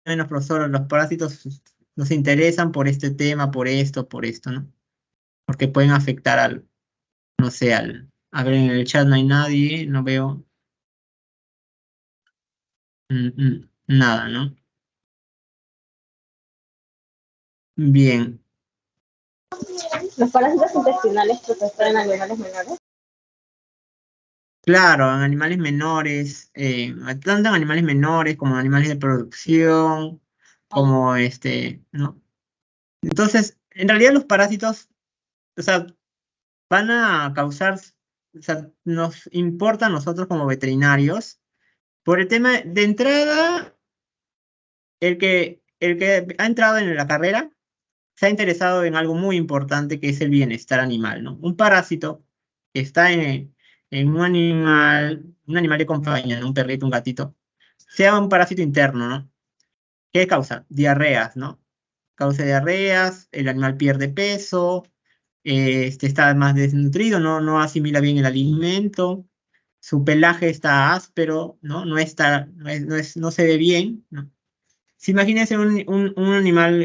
menos, profesor, los parásitos nos interesan por este tema, por esto, ¿no? Porque pueden afectar no sé, a ver, en el chat no hay nadie, no veo nada, ¿no? Bien, Los parásitos intestinales, profesor, en animales menores. claro, en animales menores, tanto en animales menores como en animales de producción, como ¿no? Entonces, en realidad los parásitos, o sea, van a causar, o sea, nos importa a nosotros como veterinarios, por el tema de entrada, el que ha entrado en la carrera se ha interesado en algo muy importante que es el bienestar animal, ¿no? Un parásito que está en un animal de compañía, ¿no? Un perrito, un gatito, sea un parásito interno, ¿no? ¿Qué causa? Diarreas, ¿no? Causa diarreas, el animal pierde peso, está más desnutrido, no asimila bien el alimento, su pelaje está áspero, ¿no? No se ve bien, ¿no? Si imagínense un animal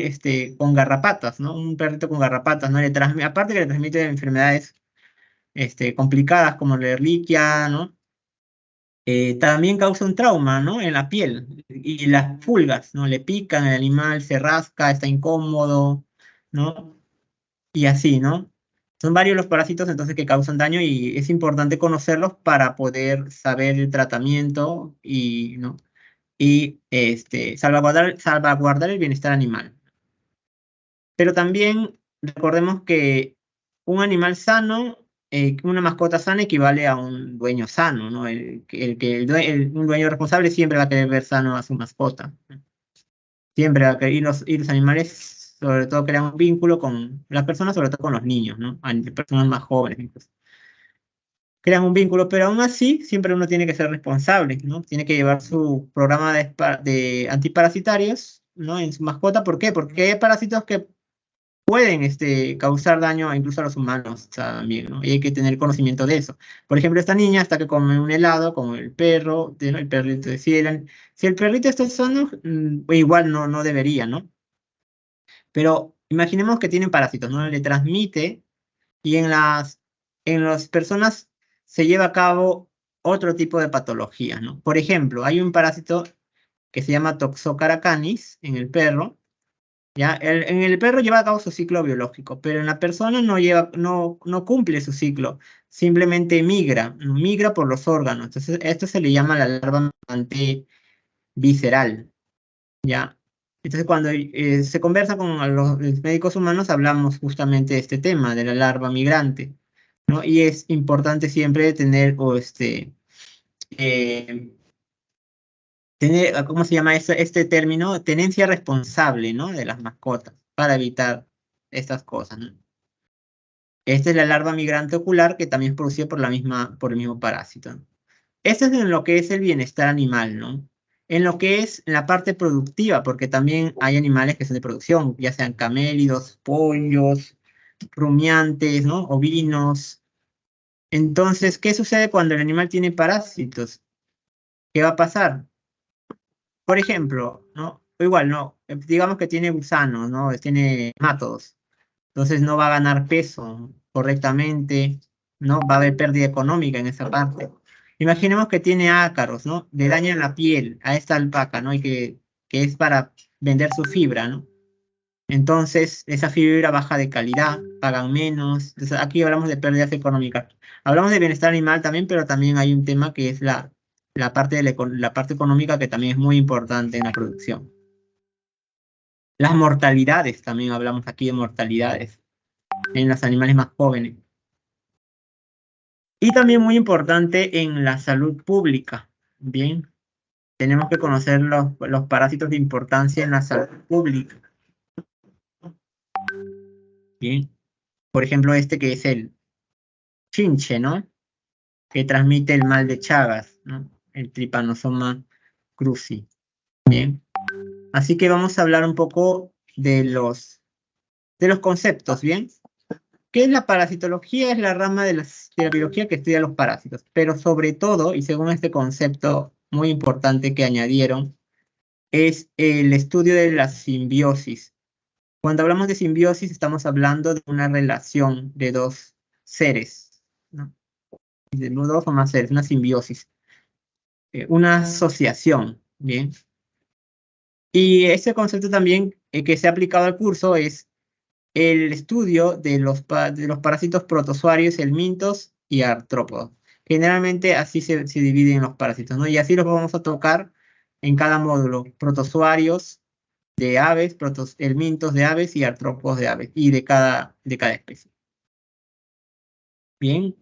con garrapatas, ¿no? Un perrito con garrapatas, ¿no? Aparte que le transmite enfermedades complicadas como la Ehrlichia, ¿no? También causa un trauma, ¿no? En la piel. Y las pulgas, ¿no? Le pican al animal, se rasca, está incómodo, ¿no? Y así, ¿no? Son varios los parásitos entonces que causan daño y es importante conocerlos para poder saber el tratamiento y, ¿no? Y salvaguardar el bienestar animal. Pero también recordemos que un animal sano, una mascota sana equivale a un dueño sano, ¿no? Un dueño responsable siempre va a querer ver sano a su mascota. Siempre va a querer, y los animales sobre todo crean un vínculo con las personas, sobre todo con los niños, ¿no? Personas más jóvenes incluso. Crean un vínculo, pero aún así siempre uno tiene que ser responsable, ¿no? Tiene que llevar su programa de antiparasitarios, ¿no? En su mascota. ¿Por qué? Porque hay parásitos que pueden causar daño incluso a los humanos también, ¿no? Y hay que tener conocimiento de eso. Por ejemplo, esta niña hasta que come un helado, como el perro, ¿no? El perrito, si el perrito está sano, igual no debería, ¿no? Pero imaginemos que tienen parásitos, ¿no? Le transmite y en las personas se lleva a cabo otro tipo de patologías, ¿no? Por ejemplo, hay un parásito que se llama Toxocara canis en el perro. ¿Ya? En el perro lleva a cabo su ciclo biológico, pero en la persona no cumple su ciclo, simplemente migra por los órganos. Entonces, esto se le llama la larva migrante visceral, ¿ya? Entonces, cuando se conversa con los médicos humanos, hablamos justamente de este tema, de la larva migrante, ¿no? Y es importante siempre tener, eh, ¿cómo se llama este término? Tenencia responsable, ¿no? De las mascotas, para evitar estas cosas, ¿no? Esta es la larva migrante ocular que también es producida por el mismo parásito, ¿no? Esto es en lo que es el bienestar animal, ¿no? En lo que es la parte productiva, porque también hay animales que son de producción, ya sean camélidos, pollos, rumiantes, ¿no? Ovinos. Entonces, ¿qué sucede cuando el animal tiene parásitos? ¿Qué va a pasar? Por ejemplo, ¿no? O igual, no, digamos que tiene gusanos, ¿no? Tiene mátodos. Entonces no va a ganar peso correctamente, ¿no? Va a haber pérdida económica en esa parte. Imaginemos que tiene ácaros, ¿no? Le dañan la piel a esta alpaca, ¿no? Y que es para vender su fibra, ¿no? Entonces, esa fibra baja de calidad, pagan menos. Entonces, aquí hablamos de pérdidas económicas. Hablamos de bienestar animal también, pero también hay un tema que es la parte la parte económica que también es muy importante en la producción. Las mortalidades, también hablamos aquí de mortalidades en los animales más jóvenes. Y también muy importante en la salud pública. Bien, tenemos que conocer los parásitos de importancia en la salud pública. Bien, por ejemplo, este que es el chinche, ¿no? Que transmite el mal de Chagas, ¿no? El Trypanosoma cruzi. Bien, así que vamos a hablar un poco de los conceptos, ¿bien? ¿Qué es la parasitología? Es la rama de la biología que estudia los parásitos, pero sobre todo, y según este concepto muy importante que añadieron, es el estudio de la simbiosis. Cuando hablamos de simbiosis, estamos hablando de una relación de dos seres, ¿no? De dos o más seres, una simbiosis, una asociación, ¿bien? Y ese concepto también que se ha aplicado al curso es el estudio de de los parásitos protozoarios, helmintos y artrópodos. Generalmente así se dividen los parásitos, ¿no? Y así los vamos a tocar en cada módulo. Protozoarios de aves, helmintos de aves y artrópodos de aves, y de cada especie. Bien,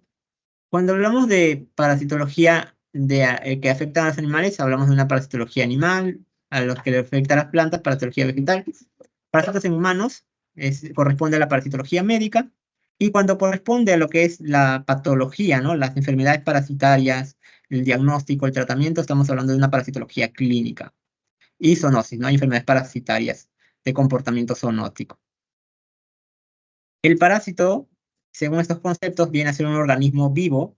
cuando hablamos de parasitología que afecta a los animales, hablamos de una parasitología animal, a los que le afecta a las plantas, parasitología vegetal. Parásitos en humanos corresponde a la parasitología médica, y cuando corresponde a lo que es la patología, ¿no? Las enfermedades parasitarias, el diagnóstico, el tratamiento, estamos hablando de una parasitología clínica. Y zoonosis, ¿no? Hay enfermedades parasitarias de comportamiento zoonótico. El parásito, según estos conceptos, viene a ser un organismo vivo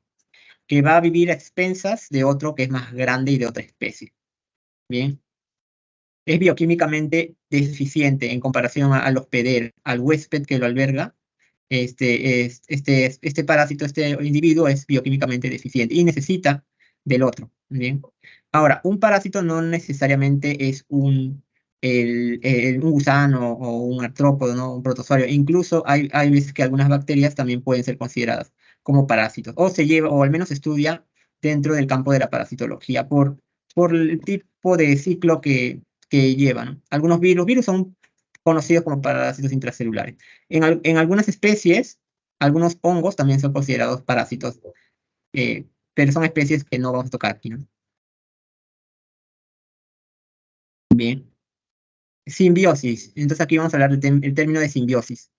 que va a vivir a expensas de otro que es más grande y de otra especie. Bien. Es bioquímicamente deficiente en comparación al hospedero, al huésped que lo alberga. Este parásito, este individuo es bioquímicamente deficiente y necesita del otro. Bien. Ahora, un parásito no necesariamente es un gusano o un artrópodo, ¿no? Un protozoario. Incluso hay veces que algunas bacterias también pueden ser consideradas como parásitos, o se lleva, o al menos se estudia dentro del campo de la parasitología por el tipo de ciclo que llevan. Algunos virus son conocidos como parásitos intracelulares. En algunas especies, algunos hongos también son considerados parásitos, pero son especies que no vamos a tocar aquí, ¿no? Bien. Simbiosis. Entonces aquí vamos a hablar del término de simbiosis.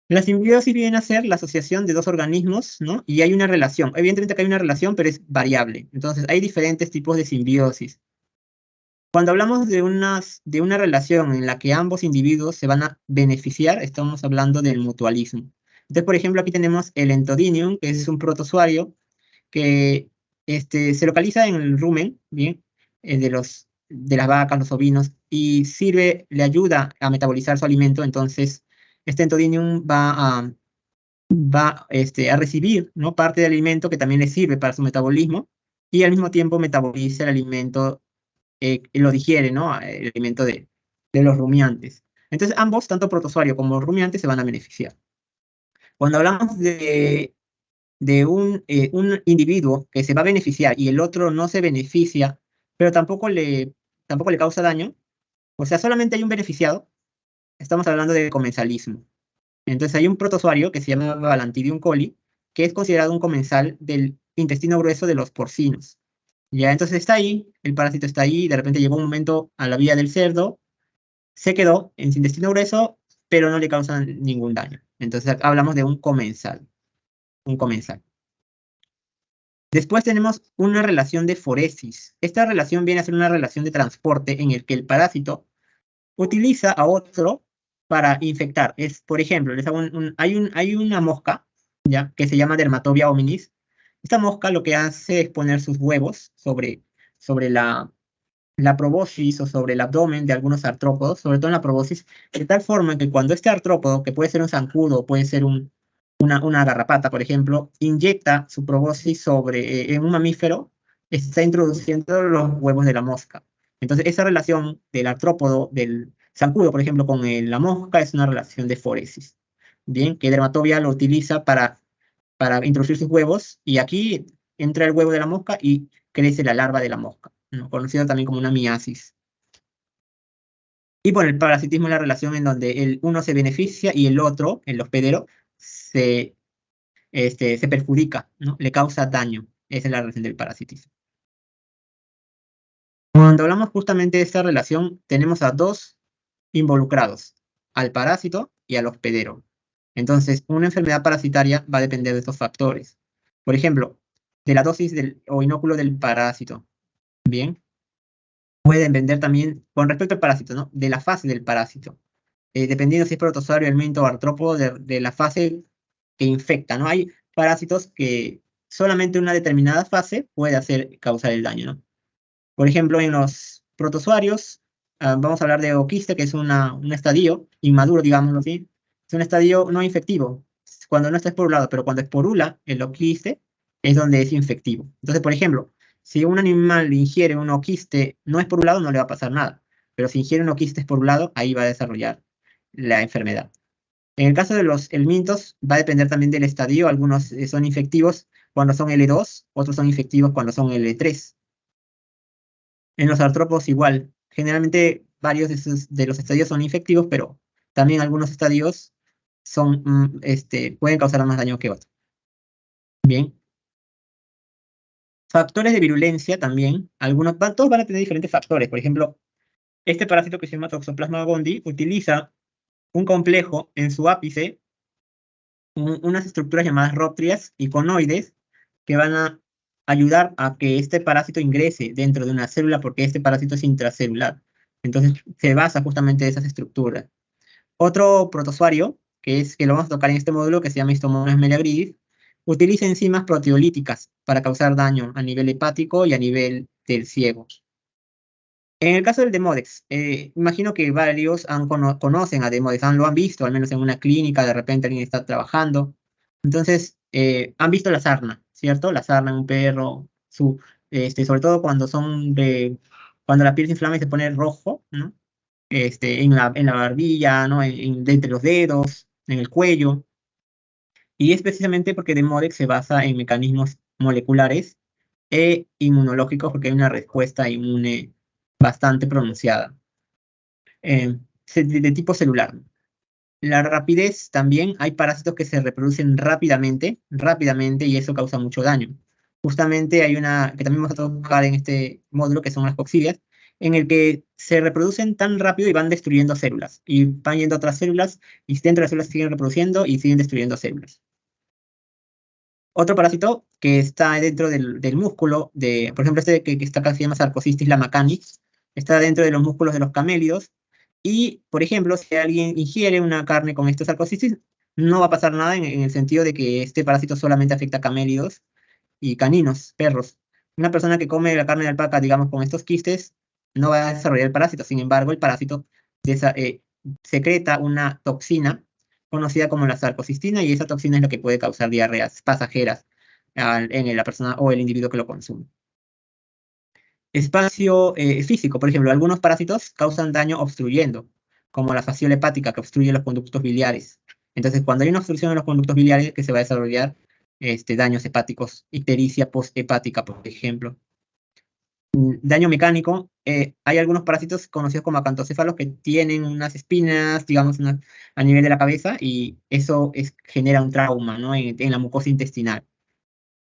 La simbiosis viene a ser la asociación de dos organismos, ¿no? Y hay una relación. Evidentemente que hay una relación, pero es variable. Entonces hay diferentes tipos de simbiosis. Cuando hablamos de una relación en la que ambos individuos se van a beneficiar, estamos hablando del mutualismo. Entonces, por ejemplo, aquí tenemos el Entodinium, que es un protozoario que se localiza en el rumen, ¿bien? De las vacas, los ovinos, y le ayuda a metabolizar su alimento. Entonces, este Entodinium va a recibir, ¿no? Parte del alimento que también le sirve para su metabolismo, y al mismo tiempo metaboliza el alimento, lo digiere, ¿no? El alimento de los rumiantes. Entonces, ambos, tanto protozoario como rumiante, se van a beneficiar. Cuando hablamos de un individuo que se va a beneficiar y el otro no se beneficia, pero tampoco le causa daño, o sea, solamente hay un beneficiado, estamos hablando de comensalismo. Entonces, hay un protozoario que se llama Balantidium coli, que es considerado un comensal del intestino grueso de los porcinos. Ya, entonces está ahí, el parásito está ahí, de repente llegó un momento a la vida del cerdo, se quedó en su intestino grueso, pero no le causa ningún daño. Entonces hablamos de un comensal, un comensal. Después tenemos una relación de foresis. Esta relación viene a ser una relación de transporte en el que el parásito utiliza a otro para infectar. Por ejemplo, hay una mosca, ¿ya? Que se llama Dermatobia hominis. Esta mosca lo que hace es poner sus huevos sobre la proboscis o sobre el abdomen de algunos artrópodos, sobre todo en la proboscis, de tal forma que cuando este artrópodo, que puede ser un zancudo, puede ser una garrapata, por ejemplo, inyecta su proboscis en un mamífero, está introduciendo los huevos de la mosca. Entonces, esa relación del artrópodo, del zancudo, por ejemplo, con la mosca, es una relación de foresis. Bien, que Dermatobia lo utiliza para introducir sus huevos, y aquí entra el huevo de la mosca y crece la larva de la mosca, ¿no? Conocido también como una miasis. Y por el parasitismo es la relación en donde uno se beneficia y el otro, el hospedero, se perjudica, ¿no? Le causa daño. Esa es la relación del parasitismo. Cuando hablamos justamente de esta relación, tenemos a dos involucrados, al parásito y al hospedero. Entonces, una enfermedad parasitaria va a depender de estos factores. Por ejemplo, de la dosis o inóculo del parásito. Bien. Puede depender también, con respecto al parásito, ¿no? De la fase del parásito. Dependiendo si es protozoario, helminto o artrópodo, de la fase que infecta, ¿no? Hay parásitos que solamente una determinada fase puede causar el daño, ¿no? Por ejemplo, en los protozoarios vamos a hablar de oquiste, que es un estadio inmaduro, digámoslo así. Es un estadio no infectivo, cuando no está esporulado, pero cuando esporula el oquiste es donde es infectivo. Entonces, por ejemplo, si un animal ingiere un oquiste no esporulado, no le va a pasar nada. Pero si ingiere un oquiste esporulado, ahí va a desarrollar la enfermedad. En el caso de los helmintos, va a depender también del estadio. Algunos son infectivos cuando son L2, otros son infectivos cuando son L3. En los artrópodos igual. Generalmente varios de los estadios son infectivos, pero también algunos estadios pueden causar más daño que otros. Bien. Factores de virulencia también. Todos van a tener diferentes factores. Por ejemplo, este parásito que se llama Toxoplasma gondii utiliza un complejo en su ápice, unas estructuras llamadas róptrias y conoides que van a ayudar a que este parásito ingrese dentro de una célula porque este parásito es intracelular. Entonces se basa justamente en esas estructuras. Otro protozoario, que lo vamos a tocar en este módulo, que se llama Histomonas meleagridis, utiliza enzimas proteolíticas para causar daño a nivel hepático y a nivel del ciego. En el caso del Demodex, imagino que varios conocen a Demodex, lo han visto, al menos en una clínica, de repente alguien está trabajando. Entonces, han visto la sarna, ¿cierto? La sarna en un perro, sobre todo cuando la piel se inflama y se pone rojo, ¿no? En la barbilla, ¿no? De entre los dedos, en el cuello. Y es precisamente porque Demodex se basa en mecanismos moleculares e inmunológicos, porque hay una respuesta inmune bastante pronunciada, de tipo celular. La rapidez también, hay parásitos que se reproducen rápidamente, y eso causa mucho daño. Justamente hay una que también vamos a tocar en este módulo, que son las coccidias, en el que se reproducen tan rápido y van destruyendo células, y van yendo a otras células, y dentro de las células siguen reproduciendo y siguen destruyendo células. Otro parásito que está dentro del músculo, por ejemplo, este que está acá se llama Sarcocistis lamacanis, está dentro de los músculos de los camélidos, y, por ejemplo, si alguien ingiere una carne con estos sarcocistis, no va a pasar nada en el sentido de que este parásito solamente afecta a camélidos y caninos, perros. Una persona que come la carne de alpaca, digamos, con estos quistes, no va a desarrollar el parásito. Sin embargo, el parásito secreta una toxina conocida como la sarcocistina, y esa toxina es lo que puede causar diarreas pasajeras en la persona o el individuo que lo consume. Espacio físico, por ejemplo, algunos parásitos causan daño obstruyendo, como la fasciola hepática que obstruye los conductos biliares. Entonces, cuando hay una obstrucción en los conductos biliares, que se va a desarrollar daños hepáticos, ictericia posthepática, por ejemplo. Daño mecánico, hay algunos parásitos conocidos como acantocéfalos que tienen unas espinas, digamos, a nivel de la cabeza, y eso genera un trauma, ¿no? en la mucosa intestinal.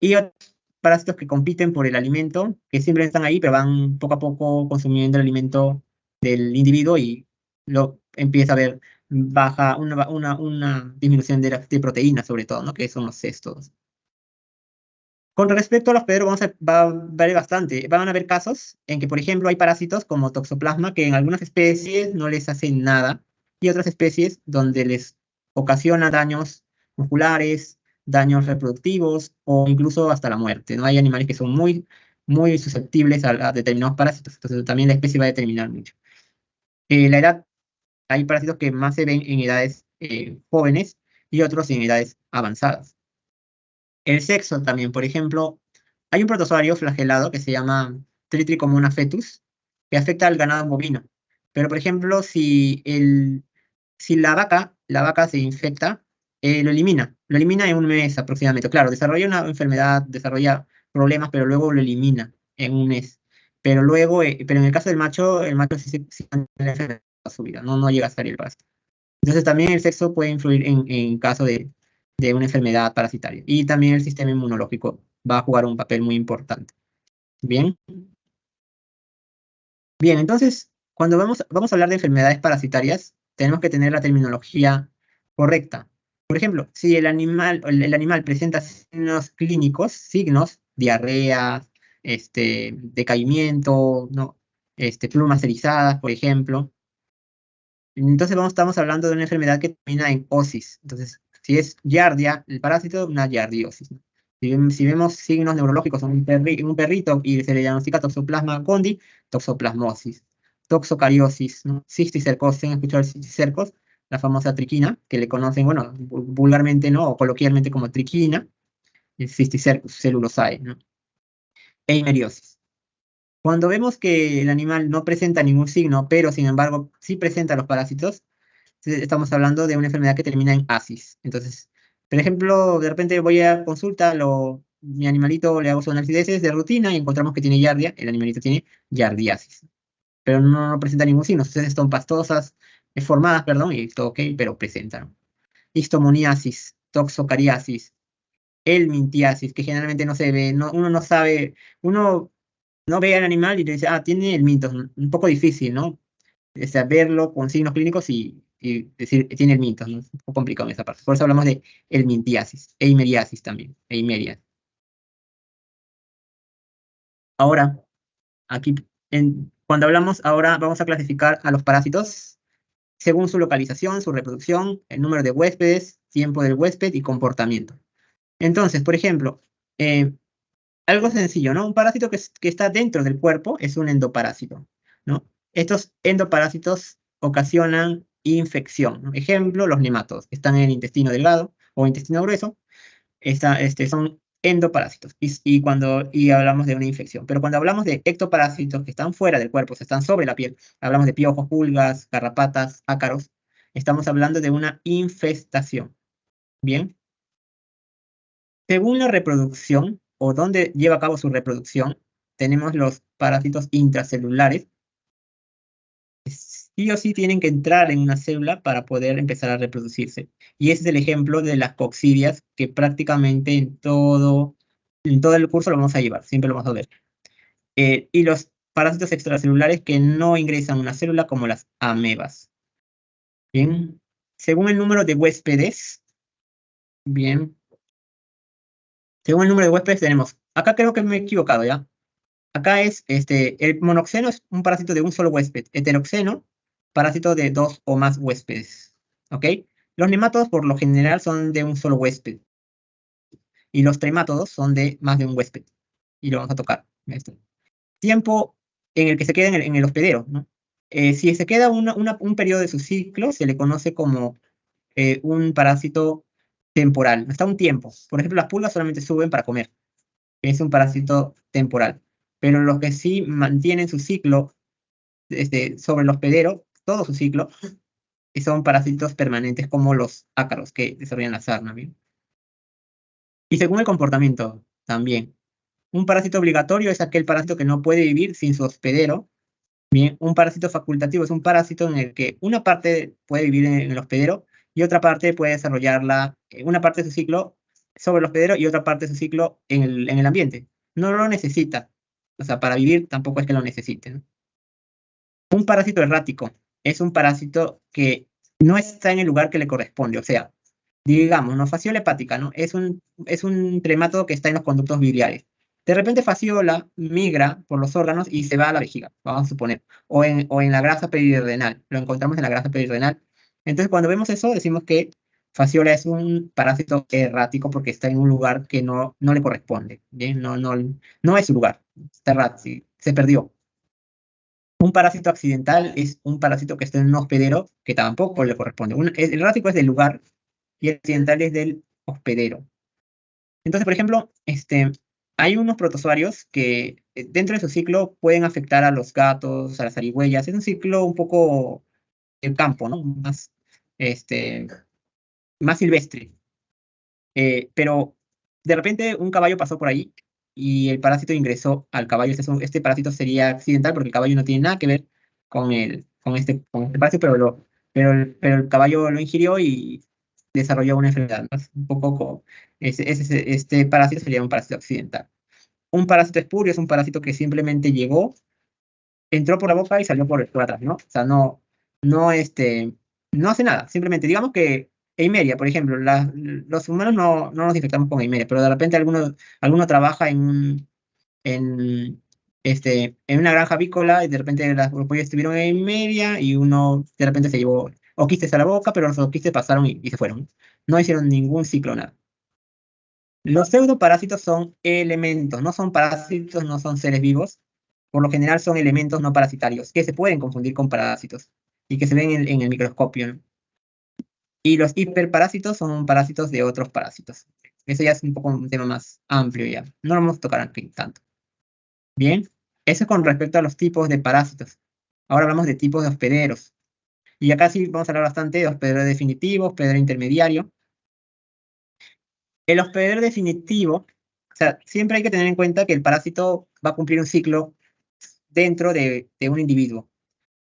Y otros parásitos que compiten por el alimento, que siempre están ahí, pero van poco a poco consumiendo el alimento del individuo y lo empieza a haber una disminución de proteínas, sobre todo, ¿no? Que son los cestos. Con respecto a los pedros, va a variar bastante. Van a haber casos en que, por ejemplo, hay parásitos como Toxoplasma que en algunas especies no les hacen nada, y otras especies donde les ocasiona daños musculares, daños reproductivos o incluso hasta la muerte, ¿no? Hay animales que son muy, muy susceptibles a determinados parásitos, entonces también la especie va a determinar mucho. La edad, hay parásitos que más se ven en edades jóvenes y otros en edades avanzadas. El sexo también, por ejemplo, hay un protozoario flagelado que se llama Triticomona fetus, que afecta al ganado bovino. Pero, por ejemplo, si la vaca se infecta, lo elimina en un mes aproximadamente. Claro, desarrolla una enfermedad, desarrolla problemas, pero luego lo elimina en un mes. Pero luego, pero en el caso del macho, el macho sí mantiene la enfermedad toda su vida, no llega a salir el pasto. Entonces también el sexo puede influir en caso de una enfermedad parasitaria. Y también el sistema inmunológico va a jugar un papel muy importante. Bien. Bien, entonces, cuando vamos a hablar de enfermedades parasitarias, tenemos que tener la terminología correcta. Por ejemplo, si el animal presenta signos clínicos, diarrea, decaimiento, ¿no? Plumas erizadas, por ejemplo. Entonces estamos hablando de una enfermedad que termina en osis. Entonces, si es giardia, el parásito, una giardiosis, ¿no? Si vemos signos neurológicos en un perrito y se le diagnostica Toxoplasma gondii, toxoplasmosis. toxocariosis, ¿no? Cisticercosis, ¿han escuchado el cisticercos? La famosa triquina, que le conocen, bueno, vulgarmente, ¿no? O coloquialmente como triquina, el cisticercos celulosae, ¿no? Eimeriosis. Cuando vemos que el animal no presenta ningún signo, pero sin embargo sí presenta los parásitos, estamos hablando de una enfermedad que termina en asis. Entonces, por ejemplo, de repente voy a consulta, mi animalito le hago su análisis de rutina y encontramos que tiene giardia, el animalito tiene giardiasis, pero no presenta ningún signo. Entonces son pastosas, formadas, perdón, y todo ok, pero presentan. Histomoniasis, toxocariasis, helmintiasis, que generalmente no se ve, uno no sabe, uno no ve al animal y le dice, ah, tiene el mintos, un poco difícil, ¿no? O sea, verlo con signos clínicos y decir, tiene el mintos, ¿no? Es un poco complicado en esa parte. Por eso hablamos de helmintiasis, eimeriasis también, eimeriasis. Ahora, aquí, cuando hablamos, ahora vamos a clasificar a los parásitos según su localización, su reproducción, el número de huéspedes, tiempo del huésped y comportamiento. Entonces, por ejemplo, algo sencillo, ¿no? Un parásito que está dentro del cuerpo es un endoparásito, ¿no? Estos endoparásitos ocasionan infección, ¿no? Ejemplo, los nematodos, que están en el intestino delgado o intestino grueso, son endoparásitos. Y hablamos de una infección. Pero cuando hablamos de ectoparásitos que están fuera del cuerpo, o sea, están sobre la piel, hablamos de piojos, pulgas, garrapatas, ácaros, estamos hablando de una infestación. ¿Bien? Según la reproducción, o dónde lleva a cabo su reproducción, tenemos los parásitos intracelulares. Sí o sí tienen que entrar en una célula para poder empezar a reproducirse. Y ese es el ejemplo de las coccidias que prácticamente en todo el curso lo vamos a llevar, siempre lo vamos a ver. Y los parásitos extracelulares que no ingresan a una célula como las amebas. Bien, según el número de huéspedes, bien, según el número de huéspedes tenemos, acá creo que me he equivocado ya. Acá es, el monoxeno es un parásito de un solo huésped. Heteroxeno, parásito de dos o más huéspedes. ¿Ok? Los nemátodos por lo general son de un solo huésped. Y los tremátodos son de más de un huésped. Y lo vamos a tocar. Tiempo en el que se queda en el hospedero, ¿no? Si se queda un periodo de su ciclo, se le conoce como un parásito temporal. Está un tiempo. Por ejemplo, las pulgas solamente suben para comer. Es un parásito temporal. Pero los que sí mantienen su ciclo sobre el hospedero, todo su ciclo, y son parásitos permanentes como los ácaros que desarrollan la sarna. ¿Bien? Y según el comportamiento también. Un parásito obligatorio es aquel parásito que no puede vivir sin su hospedero. Bien, un parásito facultativo es un parásito en el que una parte puede vivir en el hospedero y otra parte puede desarrollarla, una parte de su ciclo sobre el hospedero y otra parte de su ciclo en el ambiente. No lo necesita. O sea, para vivir tampoco es que lo necesite, ¿no? Un parásito errático es un parásito que no está en el lugar que le corresponde. O sea, digamos, ¿no? Fasciola hepática, ¿no? Es un tremátodo que está en los conductos biliares. De repente fasciola migra por los órganos y se va a la vejiga, vamos a suponer. O en la grasa perirenal. Lo encontramos en la grasa perirenal. Entonces, cuando vemos eso, decimos que fasciola es un parásito errático porque está en un lugar que no le corresponde. ¿Bien? No es su lugar. Está errático, se perdió. Un parásito accidental es un parásito que está en un hospedero que tampoco le corresponde. El errático es del lugar y el accidental es del hospedero. Entonces, por ejemplo, hay unos protozoarios que dentro de su ciclo pueden afectar a los gatos, a las zarigüeyas. Es un ciclo un poco del campo, ¿no? Más silvestre. Pero de repente un caballo pasó por ahí y el parásito ingresó al caballo. Este parásito sería accidental porque el caballo no tiene nada que ver con este parásito, pero el caballo lo ingirió y desarrolló una enfermedad, ¿no? Es un poco este parásito sería un parásito accidental. Un parásito espurio es un parásito que simplemente llegó, entró por la boca y salió por atrás, ¿no? O sea, no hace nada. Simplemente, digamos que Eimeria, por ejemplo, los humanos no nos infectamos con Eimeria, pero de repente alguno trabaja en una granja avícola y de repente los pollos estuvieron en Eimeria y uno de repente se llevó oquistes a la boca, pero los oquistes pasaron y se fueron. No hicieron ningún ciclo, nada. Los pseudoparásitos son elementos, no son parásitos, no son seres vivos. por lo general son elementos no parasitarios, que se pueden confundir con parásitos y que se ven en el microscopio, ¿no? Y los hiperparásitos son parásitos de otros parásitos. Eso ya es un poco un tema más amplio ya. No lo vamos a tocar aquí tanto. Bien, eso es con respecto a los tipos de parásitos. Ahora hablamos de tipos de hospederos. Y acá sí vamos a hablar bastante de hospedero definitivo, hospedero intermediario. El hospedero definitivo, o sea, siempre hay que tener en cuenta que el parásito va a cumplir un ciclo dentro de un individuo.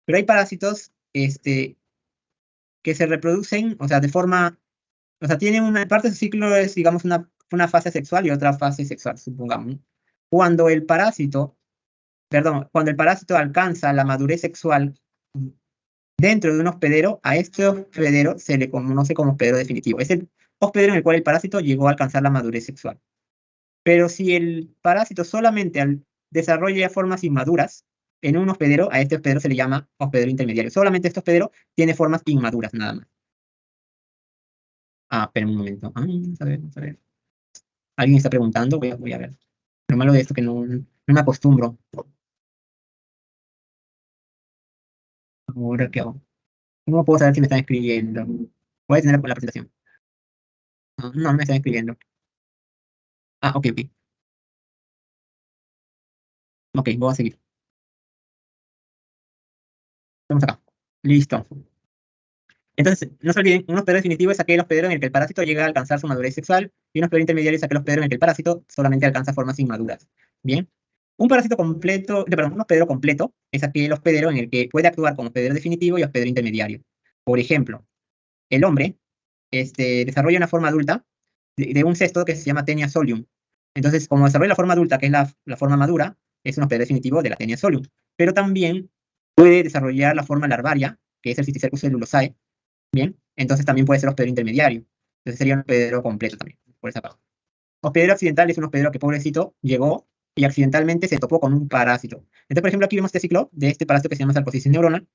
Pero hay parásitos que se reproducen, o sea, de forma, o sea, tienen una parte de su ciclo es, digamos, una fase sexual y otra fase sexual, supongamos, ¿no? Cuando el parásito, perdón, cuando el parásito alcanza la madurez sexual dentro de un hospedero, a este hospedero se le conoce como hospedero definitivo. Es el hospedero en el cual el parásito llegó a alcanzar la madurez sexual. Pero si el parásito solamente desarrolla formas inmaduras en un hospedero, a este hospedero se le llama hospedero intermediario. Solamente este hospedero tiene formas inmaduras, nada más. Ah, espera un momento. Vamos a ver, vamos a ver. Alguien está preguntando, voy a ver. Lo malo de esto es que no me acostumbro. Ahora, ¿qué hago? ¿Cómo puedo saber si me están escribiendo? Voy a tener la presentación. No me están escribiendo. Ah, ok, ok. Ok, voy a seguir. Vamos acá. Listo. Entonces, no se olviden, un hospedero definitivo es aquel hospedero en el que el parásito llega a alcanzar su madurez sexual, y un hospedero intermediario es aquel hospedero en el que el parásito solamente alcanza formas inmaduras. Bien. Un parásito completo, perdón, un hospedero completo es aquel hospedero en el que puede actuar como hospedero definitivo y hospedero intermediario. Por ejemplo, el hombre desarrolla una forma adulta de un cesto que se llama Taenia solium. Entonces, como desarrolla la forma adulta, que es la forma madura, es un hospedero definitivo de la Taenia solium. Pero también puede desarrollar la forma larvaria, que es el Cysticercus cellulosae. Bien, entonces también puede ser hospedero intermediario. Entonces sería un hospedero completo también, por esa parte. Hospedero accidental es un hospedero que, pobrecito, llegó y accidentalmente se topó con un parásito. Entonces, por ejemplo, aquí vemos este ciclo de este parásito que se llama Sarcosis neuronal,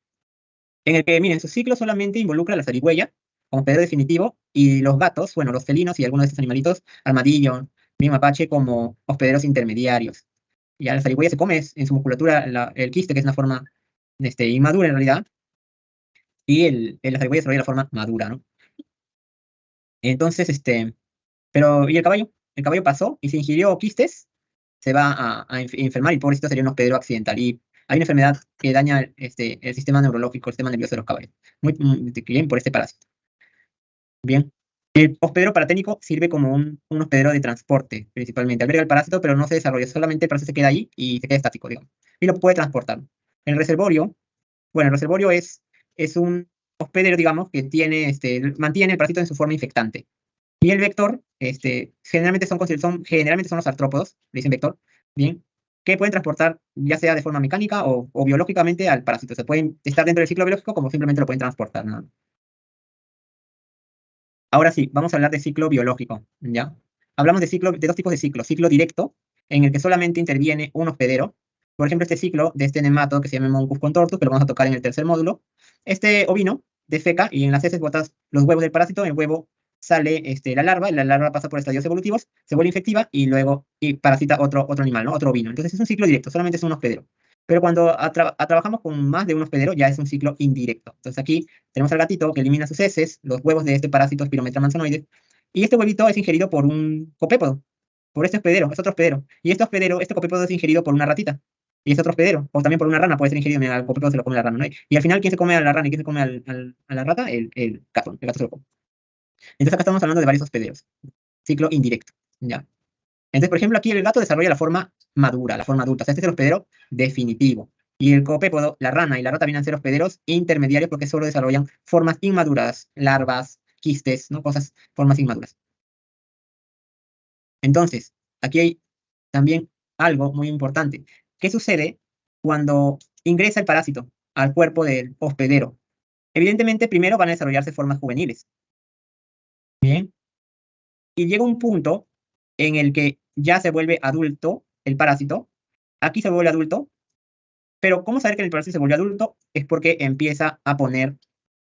en el que, miren, su ciclo solamente involucra la zarigüeya como hospedero definitivo y los gatos, bueno, los felinos y algunos de estos animalitos, armadillo, bien mapache, como hospederos intermediarios. Y a la zarigüeya se come en su musculatura el quiste, que es una forma inmadura en realidad, y la zarigüeya desarrolla la forma madura, ¿no? Entonces, pero, ¿y el caballo? El caballo pasó y se ingirió quistes, se va a enfermar y pobrecito sería un hospedero accidental. Y hay una enfermedad que daña el sistema neurológico, el sistema nervioso de los caballos. Muy bien por este parásito. Bien. El hospedero paraténico sirve como un hospedero de transporte, principalmente. Alberga el parásito, pero no se desarrolla. Solamente el parásito se queda ahí y se queda estático, digamos. Y lo puede transportar. El reservorio, bueno, el reservorio es un hospedero, digamos, que mantiene el parásito en su forma infectante. Y el vector, generalmente generalmente son los artrópodos, le dicen vector, bien, que pueden transportar ya sea de forma mecánica o biológicamente al parásito. Se pueden estar dentro del ciclo biológico como simplemente lo pueden transportar, ¿no? Ahora sí, vamos a hablar de ciclo biológico, ¿ya? Hablamos de dos tipos de ciclo. Ciclo directo, en el que solamente interviene un hospedero. Por ejemplo, este ciclo de este nemato que se llama Moncus contortus, que lo vamos a tocar en el tercer módulo. Este ovino defeca y en las heces botas los huevos del parásito. En el huevo sale la larva, y la larva pasa por estadios evolutivos, se vuelve infectiva y luego parasita otro animal, ¿no? Otro ovino. Entonces es un ciclo directo, solamente es un hospedero. Pero cuando trabajamos con más de un hospedero, ya es un ciclo indirecto. Entonces aquí tenemos al gatito que elimina sus heces, los huevos de este parásito Spirometra manzanoides, y este huevito es ingerido por un copépodo, por este hospedero, es otro hospedero. Y este hospedero, este copépodo es ingerido por una ratita, y es otro hospedero, o también por una rana, puede ser ingerido, mira, al copépodo se lo come la rana, ¿no? Y al final, ¿quién se come a la rana y quién se come a la rata? El gato se lo come. Entonces acá estamos hablando de varios hospederos, ciclo indirecto, ¿ya? Entonces, por ejemplo, aquí el gato desarrolla la forma madura, la forma adulta. O sea, este es el hospedero definitivo. Y el copépodo, la rana y la rata vienen a ser hospederos intermediarios porque solo desarrollan formas inmaduras, larvas, quistes, ¿no? Formas inmaduras. Entonces, aquí hay también algo muy importante. ¿Qué sucede cuando ingresa el parásito al cuerpo del hospedero? Evidentemente, primero van a desarrollarse formas juveniles. Bien. Y llega un punto en el que ya se vuelve adulto el parásito. Aquí se vuelve adulto. Pero ¿cómo saber que el parásito se volvió adulto? Es porque empieza a poner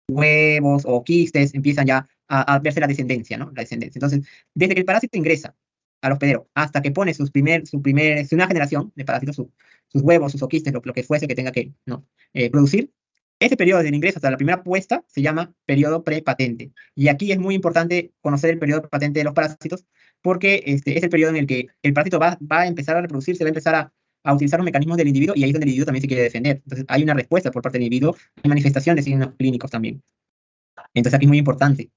huevos o quistes, empiezan ya a verse la descendencia, ¿no? La descendencia. Entonces, desde que el parásito ingresa al hospedero hasta que pone su segunda generación de parásitos, sus huevos, sus oquistes, lo que fuese que tenga que, ¿no? Producir, ese periodo desde el ingreso hasta la primera puesta se llama periodo prepatente. Y aquí es muy importante conocer el periodo patente de los parásitos, porque es el periodo en el que el parásito va a empezar a reproducirse, va a empezar a utilizar los mecanismos del individuo, y ahí es donde el individuo también se quiere defender. Entonces hay una respuesta por parte del individuo, hay manifestación de signos clínicos también. Entonces aquí es muy importante.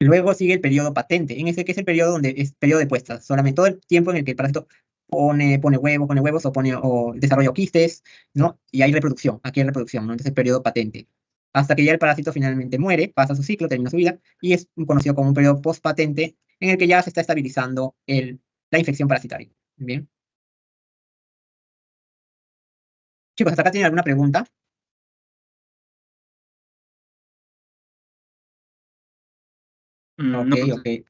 Luego sigue el periodo patente, en ese que es el periodo donde es periodo de puesta, solamente todo el tiempo en el que el parásito pone huevos o desarrolla quistes, ¿no? Y hay reproducción, aquí hay reproducción, ¿no? Entonces el periodo patente. Hasta que ya el parásito finalmente muere, pasa su ciclo, termina su vida, y es conocido como un periodo postpatente, en el que ya se está estabilizando la infección parasitaria. Bien. Chicos, ¿hasta acá tienen alguna pregunta? No, Ok, profesor.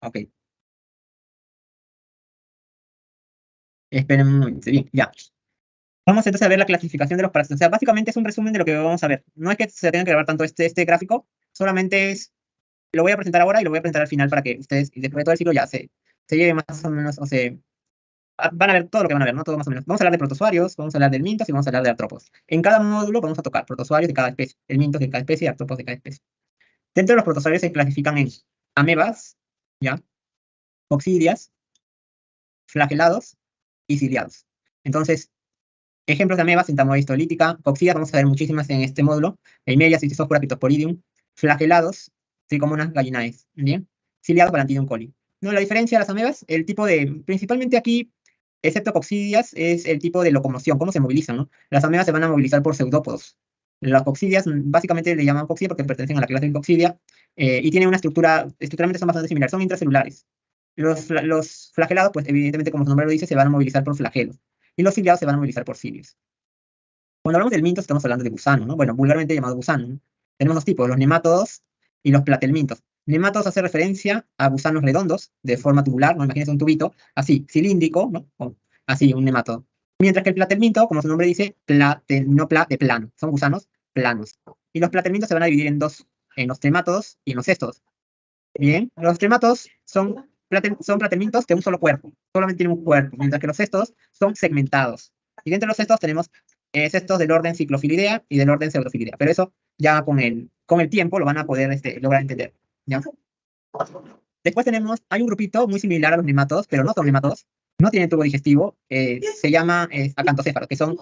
ok. Esperen un momento. Bien, ya. Vamos entonces a ver la clasificación de los parásitos. O sea, básicamente es un resumen de lo que vamos a ver. No es que se tenga que grabar tanto este gráfico, solamente lo voy a presentar ahora y lo voy a presentar al final para que ustedes, y después de todo el ciclo, ya se lleven más o menos, o sea, van a ver todo lo que van a ver, ¿no? Todo más o menos. Vamos a hablar de protozoarios, vamos a hablar del mintos y vamos a hablar de artrópodos. En cada módulo vamos a tocar protozoarios de cada especie, el mintos de cada especie y artrópodos de cada especie. Dentro de los protozoarios se clasifican en amebas, ¿ya? Coccidias, flagelados y ciliados. Entonces, ejemplos de amebas: Entamoeba histolítica. Coccidias vamos a ver muchísimas en este módulo: Eimerias, Cystisophora, Phytosporidium. Flagelados, Trichomonas gallinae. Bien. Ciliados, Balantidium coli. No, la diferencia de las amebas, el tipo principalmente aquí, excepto coccidias, es el tipo de locomoción, cómo se movilizan, ¿no? Las amebas se van a movilizar por pseudópodos. Las coccidias, básicamente le llaman coccidia porque pertenecen a la clase de coccidia, y tienen una estructuralmente son bastante similares, son intracelulares. Los flagelados, pues evidentemente, como su nombre lo dice, se van a movilizar por flagelos. Y los ciliados se van a movilizar por cilios. Cuando hablamos del mintos, estamos hablando de gusano, ¿no? Bueno, vulgarmente llamado gusano, ¿no? Tenemos dos tipos: los nemátodos y los platelmintos. Nemátodos hace referencia a gusanos redondos, de forma tubular, ¿no? Imagínense un tubito así, cilíndrico, ¿no? Así, un nemátodo. Mientras que el platelminto, como su nombre dice, de plano, son gusanos planos. Y los platelmintos se van a dividir en dos: en los tremátodos y en los céstodos. Bien, los tremátodos son platelmintos de un solo cuerpo, solamente tienen un cuerpo, mientras que los cestos son segmentados. Y dentro de los cestos tenemos cestos del orden Cyclophilidae y del orden Pseudophilidae, pero eso ya con el tiempo lo van a poder lograr entender, ¿ya? Después hay un grupito muy similar a los nematodos, pero no son nematodos, no tienen tubo digestivo, se llama acantocéfalo, que son...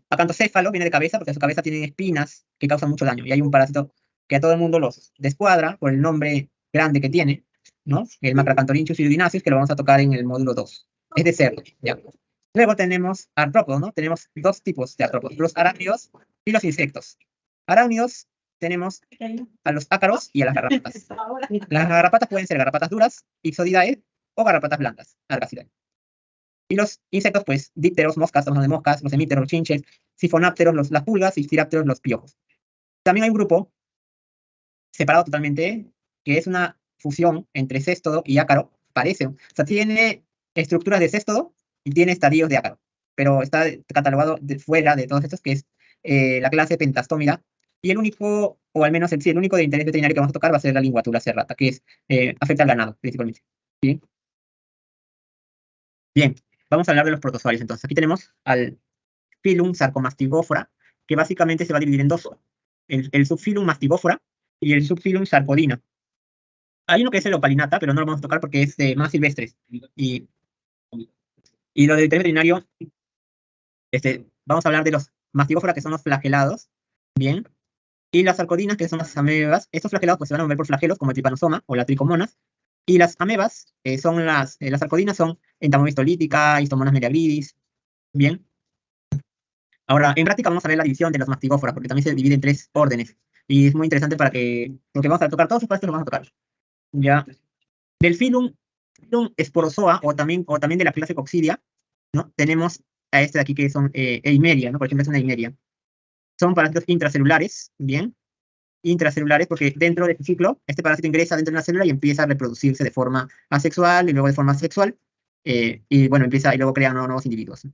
Acantocéfalo viene de cabeza porque su cabeza tiene espinas que causan mucho daño, y hay un parásito que a todo el mundo los descuadra por el nombre grande que tiene, ¿no? El Macracanthorinchus iridinaceus, que lo vamos a tocar en el módulo 2. Es de cerdo, ¿ya? Luego tenemos artrópodos, ¿no? Tenemos dos tipos de artrópodos: los arácnidos y los insectos. Arácnidos tenemos a los ácaros y a las garrapatas. Las garrapatas pueden ser garrapatas duras, Ixodidae, o garrapatas blancas, Argacidae. Y los insectos, pues, dípteros, moscas, estamos hablando de moscas, los hemípteros, los chinches, sifonápteros, las pulgas, y psirápteros, los piojos. También hay un grupo separado totalmente, que es una fusión entre céstodo y ácaro, parece. O sea, tiene estructuras de céstodo y tiene estadios de ácaro, pero está catalogado fuera de todos estos, que es la clase Pentastomida. Y el único, o al menos el único de interés veterinario que vamos a tocar va a ser la Linguatula serrata, que afecta al ganado, principalmente. ¿Sí? Bien, vamos a hablar de los protozoarios entonces. Aquí tenemos al Phylum Sarcomastigófora, que básicamente se va a dividir en dos: el subphylum Mastigófora y el subphylum Sarcodina. Hay uno que es el Opalinata, pero no lo vamos a tocar porque es más silvestres. Y lo del interés veterinario, vamos a hablar de los Mastigófora, que son los flagelados, bien, y las sarcodinas, que son las amebas. Estos flagelados pues se van a mover por flagelos, como el trypanosoma o la tricomonas, y las amebas, las sarcodinas son Entamoeba histolítica, Histomonas meleagridis, bien. Ahora, en práctica vamos a ver la división de los mastigóforas, porque también se divide en tres órdenes. Y es muy interesante porque vamos a tocar todos sus partes, los vamos a tocar. Ya. Del Phylum Sporozoa, o también de la clase Coccidia, ¿no? Tenemos a este de aquí, que son Eimeria, ¿no? Por ejemplo, es una Eimeria. Son parásitos intracelulares, ¿bien? Intracelulares, porque dentro de este ciclo, este parásito ingresa dentro de una célula y empieza a reproducirse de forma asexual y luego de forma sexual. Y bueno, y luego crea nuevos individuos.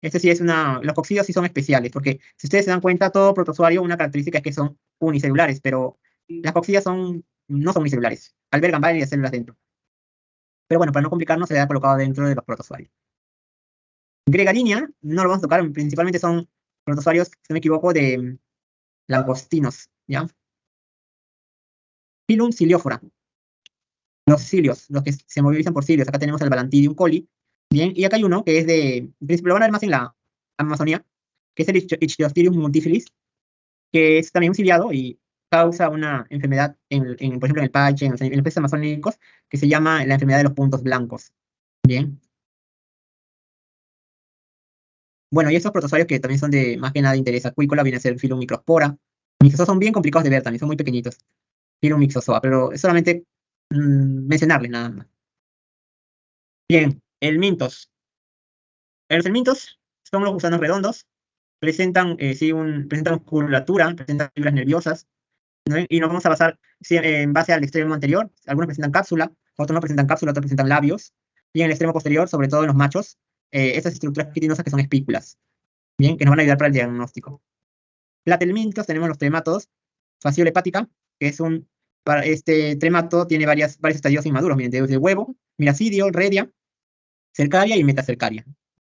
Los coccidios sí son especiales, porque si ustedes se dan cuenta, todo protozoario, una característica es que son unicelulares, pero las coccidias no son unicelulares, albergan varias células dentro. Pero bueno, para no complicarnos, se ha colocado dentro de los protozoarios. Gregarina, no lo vamos a tocar, principalmente son protozoarios, si no me equivoco, de langostinos, ¿ya? Phylum Ciliophora. Los cilios, los que se movilizan por cilios. Acá tenemos el Balantidium coli. Bien, y acá hay uno que es de, en principio lo van a ver más en la Amazonía, que es el Ichthyostirium multifilis, que es también un ciliado y causa una enfermedad, por ejemplo, en el paiche, en los peces amazónicos, que se llama la enfermedad de los puntos blancos. Bien. Bueno, y estos protozoarios que también son de más que nada de interés acuícola, viene a ser Phylum Microspora. Mixozoa son bien complicados de ver también, son muy pequeñitos. Phylum Mixozoa, pero es solamente mencionarles nada más. Bien, el Mintos. Los helmintos son los gusanos redondos, presentan, presentan musculatura, presentan fibras nerviosas, ¿no? Y nos vamos a basar en base al extremo anterior. Algunos presentan cápsula, otros no presentan cápsula, otros presentan labios. Y en el extremo posterior, sobre todo en los machos, esas estructuras quitinosas que son espículas, bien, que nos van a ayudar para el diagnóstico. Platelmintos, tenemos los trematodos, fasciola hepática, que es para este tremato tiene varios estadios inmaduros, miren, desde huevo, miracidio, redia, cercaria y metacercaria.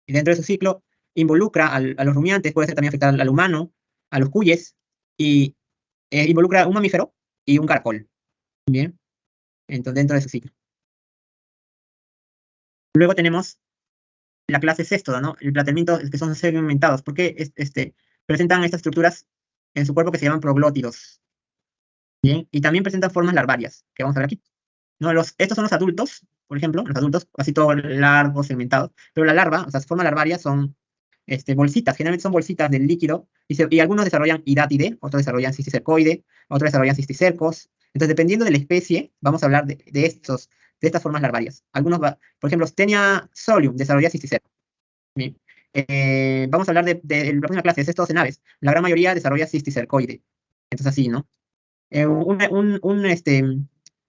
Y dentro de su ciclo involucra a los rumiantes, puede ser también afectar al humano, a los cuyes, y involucra un mamífero y un caracol. Bien, entonces dentro de su ciclo. Luego tenemos la clase céstoda, ¿no? El platelminto, que son segmentados, porque presentan estas estructuras en su cuerpo que se llaman proglótidos. Bien, y también presentan formas larvarias, que vamos a ver aquí. ¿No? Estos son los adultos, por ejemplo, los adultos, así todos largos, segmentados, pero la larva, o sea, su forma larvaria son bolsitas, generalmente son bolsitas del líquido, y algunos desarrollan hidátide, otros desarrollan cisticercoide, otros desarrollan cisticercos. Entonces, dependiendo de la especie, vamos a hablar de estas formas larvarias. Por ejemplo, Stenia solium desarrolla cisticerco. Bien. Vamos a hablar de la próxima clase, de cestos en aves. La gran mayoría desarrolla cisticercoide. Entonces, así, ¿no?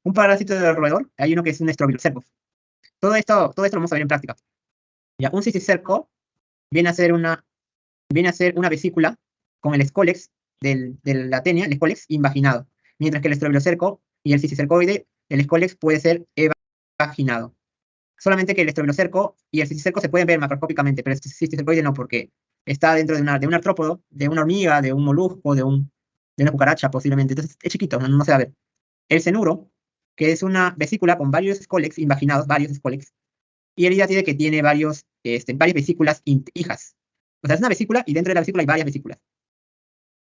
Un parásito del roedor, hay uno que es un estrobilocercos. Todo esto lo vamos a ver en práctica. Ya, un cisticerco viene a ser una vesícula con el escólex de la tenia, el escólex invaginado. Mientras que el estrobilocerco y el cisticercoide, el escólex puede ser evaginado. Solamente que el estrobilocerco y el cisticerco se pueden ver macroscópicamente, pero el cisticercoide no, porque está dentro de un artrópodo, de una hormiga, de un molusco, de una cucaracha posiblemente. Entonces es chiquito, no se va a ver. El cenuro, que es una vesícula con varios escólex invaginados, varios escólex, y el hidátide que tiene varias vesículas hijas. O sea, es una vesícula y dentro de la vesícula hay varias vesículas.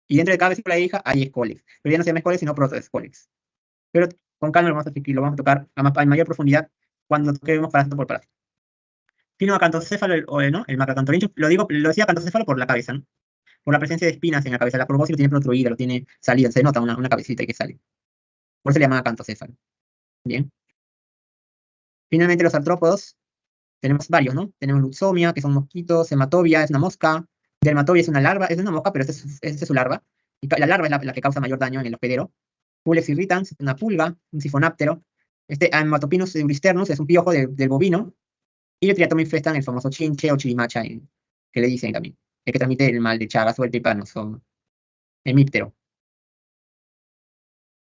Y dentro de cada vesícula hija hay escólex. Pero ya no se llama escólex, sino protoescólex. Pero con calma lo vamos a tocar a mayor profundidad cuando toquemos parásito por parásito. Acantocéfalo, ¿no? El macrocantorincho, lo decía acantocéfalo por la cabeza, ¿no? Por la presencia de espinas en la cabeza. La probóscide lo tiene protruida, lo tiene salida, se nota una cabecita que sale. Por eso se le llama acantocéfalo. Bien. Finalmente, los artrópodos, tenemos varios, ¿no? Tenemos luxomia, que son mosquitos, hematobia, es una mosca, dermatobia es una larva, es una mosca, pero esta es su larva. Y la larva es la que causa mayor daño en el hospedero. Pulex irritans, una pulga, un sifonáptero. Hematopinus euristernus es un piojo del bovino. Y el triatom infestan el famoso chinche o chirimacha, que le dicen también, el que transmite el mal de Chagas o el tripanoso, hemíptero.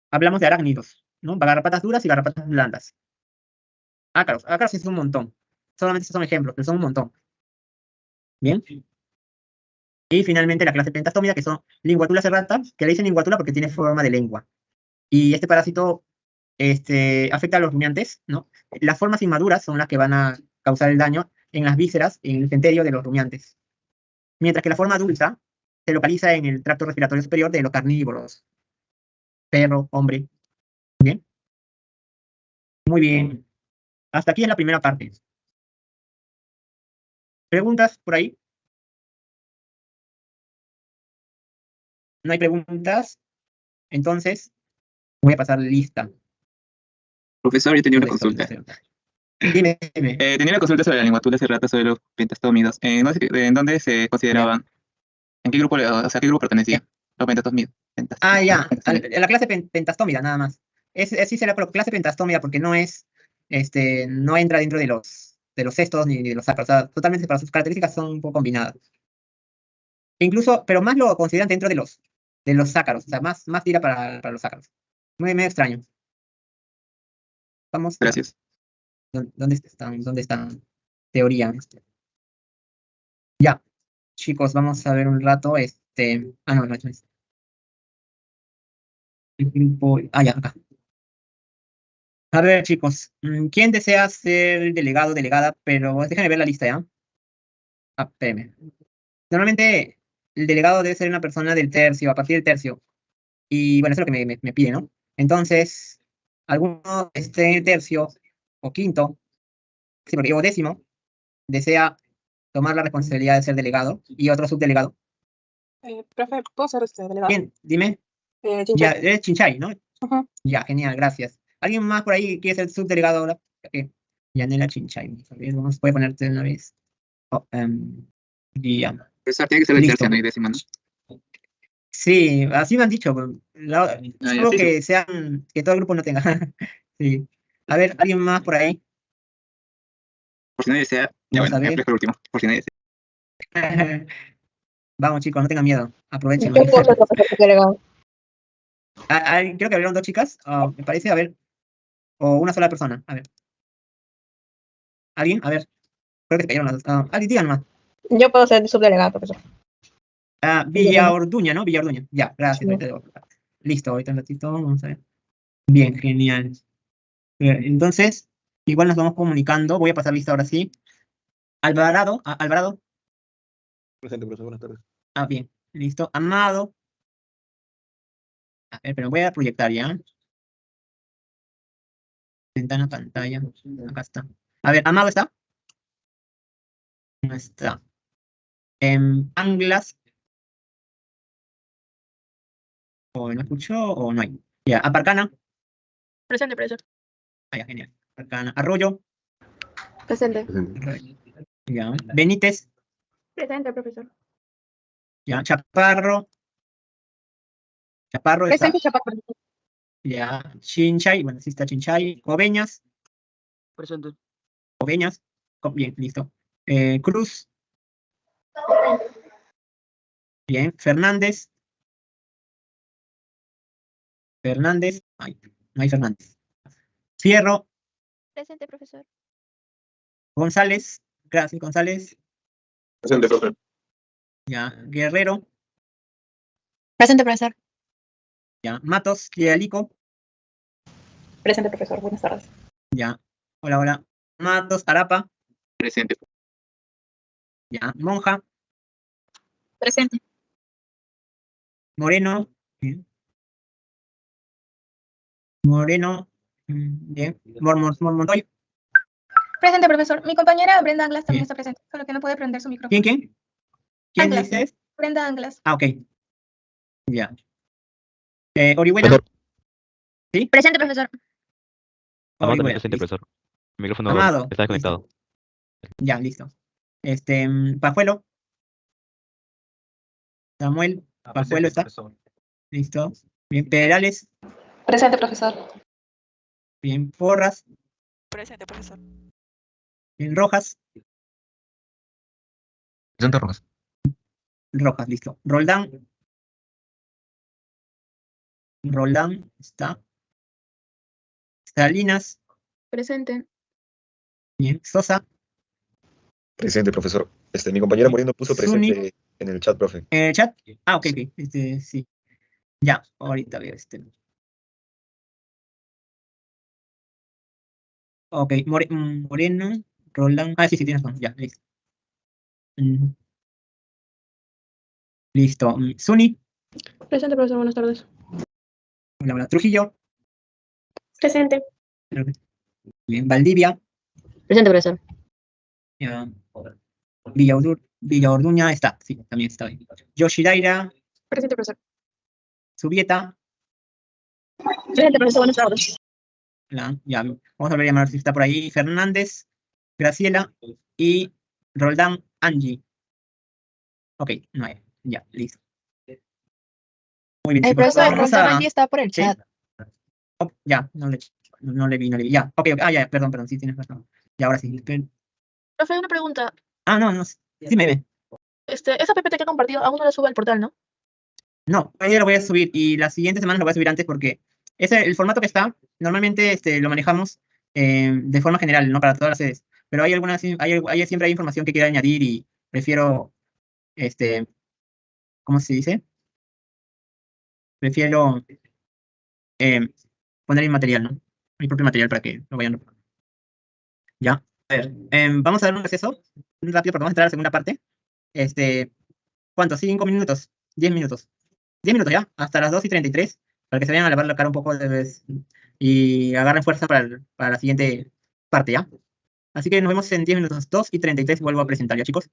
Hablamos de arácnidos, ¿no? Garrapatas duras y garrapatas blandas. Ácaros, ácaros es un montón. Solamente estos son ejemplos, pero son un montón. Bien. Y finalmente la clase pentastómida, que son linguatula serrata, que le dicen linguatula porque tiene forma de lengua. Y este parásito afecta a los rumiantes, ¿no? Las formas inmaduras son las que van a causar el daño en las vísceras, en el centerio de los rumiantes. Mientras que la forma adulta se localiza en el tracto respiratorio superior de los carnívoros. Perro, hombre. ¿Bien? Muy bien. Hasta aquí es la primera parte. ¿Preguntas por ahí? ¿No hay preguntas? Entonces, voy a pasar lista. Profesor, yo tenía una consulta. Dime. Tenía una consulta sobre la linguatula serrata, sobre los pentastómidos. No sé, ¿en dónde se consideraban? ¿En qué grupo, o sea, qué grupo pertenecía? Los pentastómidos. Ya. A la clase pentastómida, nada más. Sí será clase pentastómida porque no entra dentro de los cestos ni de los ácaros. O sea, totalmente separadas. Sus características son un poco combinadas. Incluso, pero más lo consideran dentro de los ácaros. O sea, más tira para los ácaros. Muy extraño. Vamos. Gracias. ¿Dónde están? ¿Dónde están? Teoría. Ya, chicos, vamos a ver un rato. No, no es. El grupo. Ya, acá. A ver, chicos, ¿quién desea ser delegado, delegada? Pero déjenme ver la lista, ¿ya? Espérenme. Normalmente el delegado debe ser una persona del tercio, a partir del tercio. Y bueno, eso es lo que me pide, ¿no? Entonces, alguno esté en el tercio o quinto, sí, porque o décimo, desea tomar la responsabilidad de ser delegado y otro subdelegado. Profe, ¿puedo ser delegado? Bien, dime. Chinchay. Ya, eres Chinchay, ¿no? Ujú. Ya, genial, gracias. ¿Alguien más por ahí quiere ser subdelegado ahora? Ok. Yanela Chinchay. A ver, voy a ponerte de una vez. Ya. Profesor, tiene que ser el Listo. tercio, ¿no? Y décimo, ¿no? Sí, así me han dicho. ya, Solo sí, que que todo el grupo no tenga. Sí. A ver, ¿alguien más por ahí? Por si nadie desea. Ya, Vamos bueno, a ver. ya por último. Por si nadie desea. Vamos, chicos, no tengan miedo. Aprovechen. ¿Qué puedo ser profesor delegado? Creo que hablaron 2 chicas. Me parece, a ver. O una sola persona. A ver. ¿Alguien? A ver. Creo que se cayeron las dos. Alguien, digan más. Yo puedo ser subdelegado, profesor. Villaorduña, ¿no? Villaorduña. Ya, gracias. Sí. Listo, ahorita un ratito. Vamos a ver. Bien, genial. Entonces, igual nos vamos comunicando. Voy a pasar lista ahora sí. Alvarado. Alvarado. Presente, profesor, buenas tardes. Bien. Listo. Amado. A ver, pero voy a proyectar ya. Ventana, pantalla. Acá está. A ver, Amado está. No está. Anglas. O no escucho o no hay. Ya. Aparcana. Presente, profesor. Ya, genial. Aparcana. Arroyo. Presente. Ya. Benítez. Presente, profesor. Ya. Chaparro. Chaparro está. Presente, Chaparro. Ya. Chinchay. Bueno, sí está Chinchay. Coveñas. Presente. Coveñas. Bien, listo. Cruz. Bien. Fernández. Fernández. Ay, no hay Fernández. Fierro. Presente, profesor. González. Gracias, González. Presente, profesor. Ya. Guerrero. Presente, profesor. Ya. Matos. Lico. Presente, profesor. Buenas tardes. Ya. Hola, hola. Matos. Arapa. Presente. Ya. Monja. Presente. Moreno. Bien. Moreno. Bien. Montoya. Presente, profesor. Mi compañera Brenda Anglas también Bien. está presente, solo que no puede prender su micrófono. ¿Quién? ¿Quién Anglas. dices? Brenda Anglas. Ok. Ya. Orihuela. Profesor. Presente, profesor. Amado también Orihuela. presente, Listo. profesor. El micrófono Amado. está desconectado. Ya, listo. Pajuelo. Samuel. Pajuelo está. Listo. Bien. Perales. Presente, profesor. Bien. Porras. Presente, profesor. Bien. Rojas. Presente, Rojas. Rojas, listo. Roldán. Roldán está. Salinas. Presente. Bien. Sosa. Presente, profesor. Mi compañera Moreno puso Zuni. presente en el chat, profe. ¿En el chat? Ok. Sí. Ya, ahorita veo Ok, Moreno, Roldán. Sí, tienes razón. Ya, listo. Listo. Zuni. Presente, profesor. Buenas tardes. Hola. Trujillo. Presente. Bien. Valdivia. Presente, profesor. Ya. Villaorduña está. Sí, también está bien. Yoshidaira. Presente, profesor. Subieta. Presente, profesor. Buenas tardes. Ya, vamos a volver a llamar si está por ahí. Fernández. Graciela. Y Roldán Angie. Ok, no hay. Ya, listo. Muy bien, El chicos. profesor Vamos Roldán a- Angie está por el ¿Sí? chat. Ya, no le vi. Ya, ok. Ya, perdón, sí, tienes razón. Y ahora sí. Profe, una pregunta. No, sí me ve. Esa PPT que ha compartido aún no la sube al portal, ¿no? No, hoy lo voy a subir y la siguiente semana lo voy a subir antes porque el formato que está, normalmente lo manejamos de forma general, no para todas las sedes. Pero hay siempre hay información que quiero añadir y prefiero, ¿cómo se dice? Prefiero poner mi material, ¿no? Mi propio material para que lo vayan. Ya. A ver, vamos a dar un receso rápido porque vamos a entrar a la segunda parte. ¿Cuánto? 5 minutos, 10 minutos. 10 minutos ya, hasta las 2:33, para que se vayan a lavar la cara un poco de vez y agarren fuerza para la siguiente parte, ¿ya? Así que nos vemos en 10 minutos, 2:33, vuelvo a presentar, ¿ya, chicos?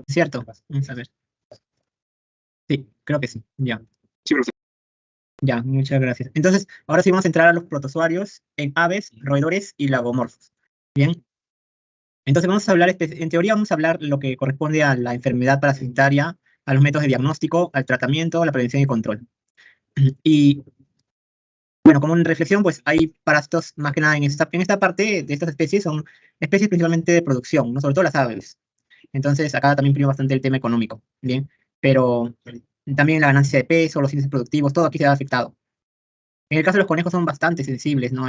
¿Cierto? Vamos a ver. Sí, creo que sí. Ya. Sí, profesor. Ya, muchas gracias. Entonces, ahora sí vamos a entrar a los protozoarios en aves, roedores y lagomorfos. Bien. Entonces vamos a hablar, en teoría vamos a hablar lo que corresponde a la enfermedad parasitaria, a los métodos de diagnóstico, al tratamiento, a la prevención y control. Y bueno, como en reflexión, pues hay parásitos más que nada en esta parte de estas especies, son especies principalmente de producción, ¿no? Sobre todo las aves. Entonces acá también prima bastante el tema económico, ¿bien? Pero También la ganancia de peso, los índices productivos, todo aquí se ve afectado. En el caso de los conejos son bastante sensibles, ¿no?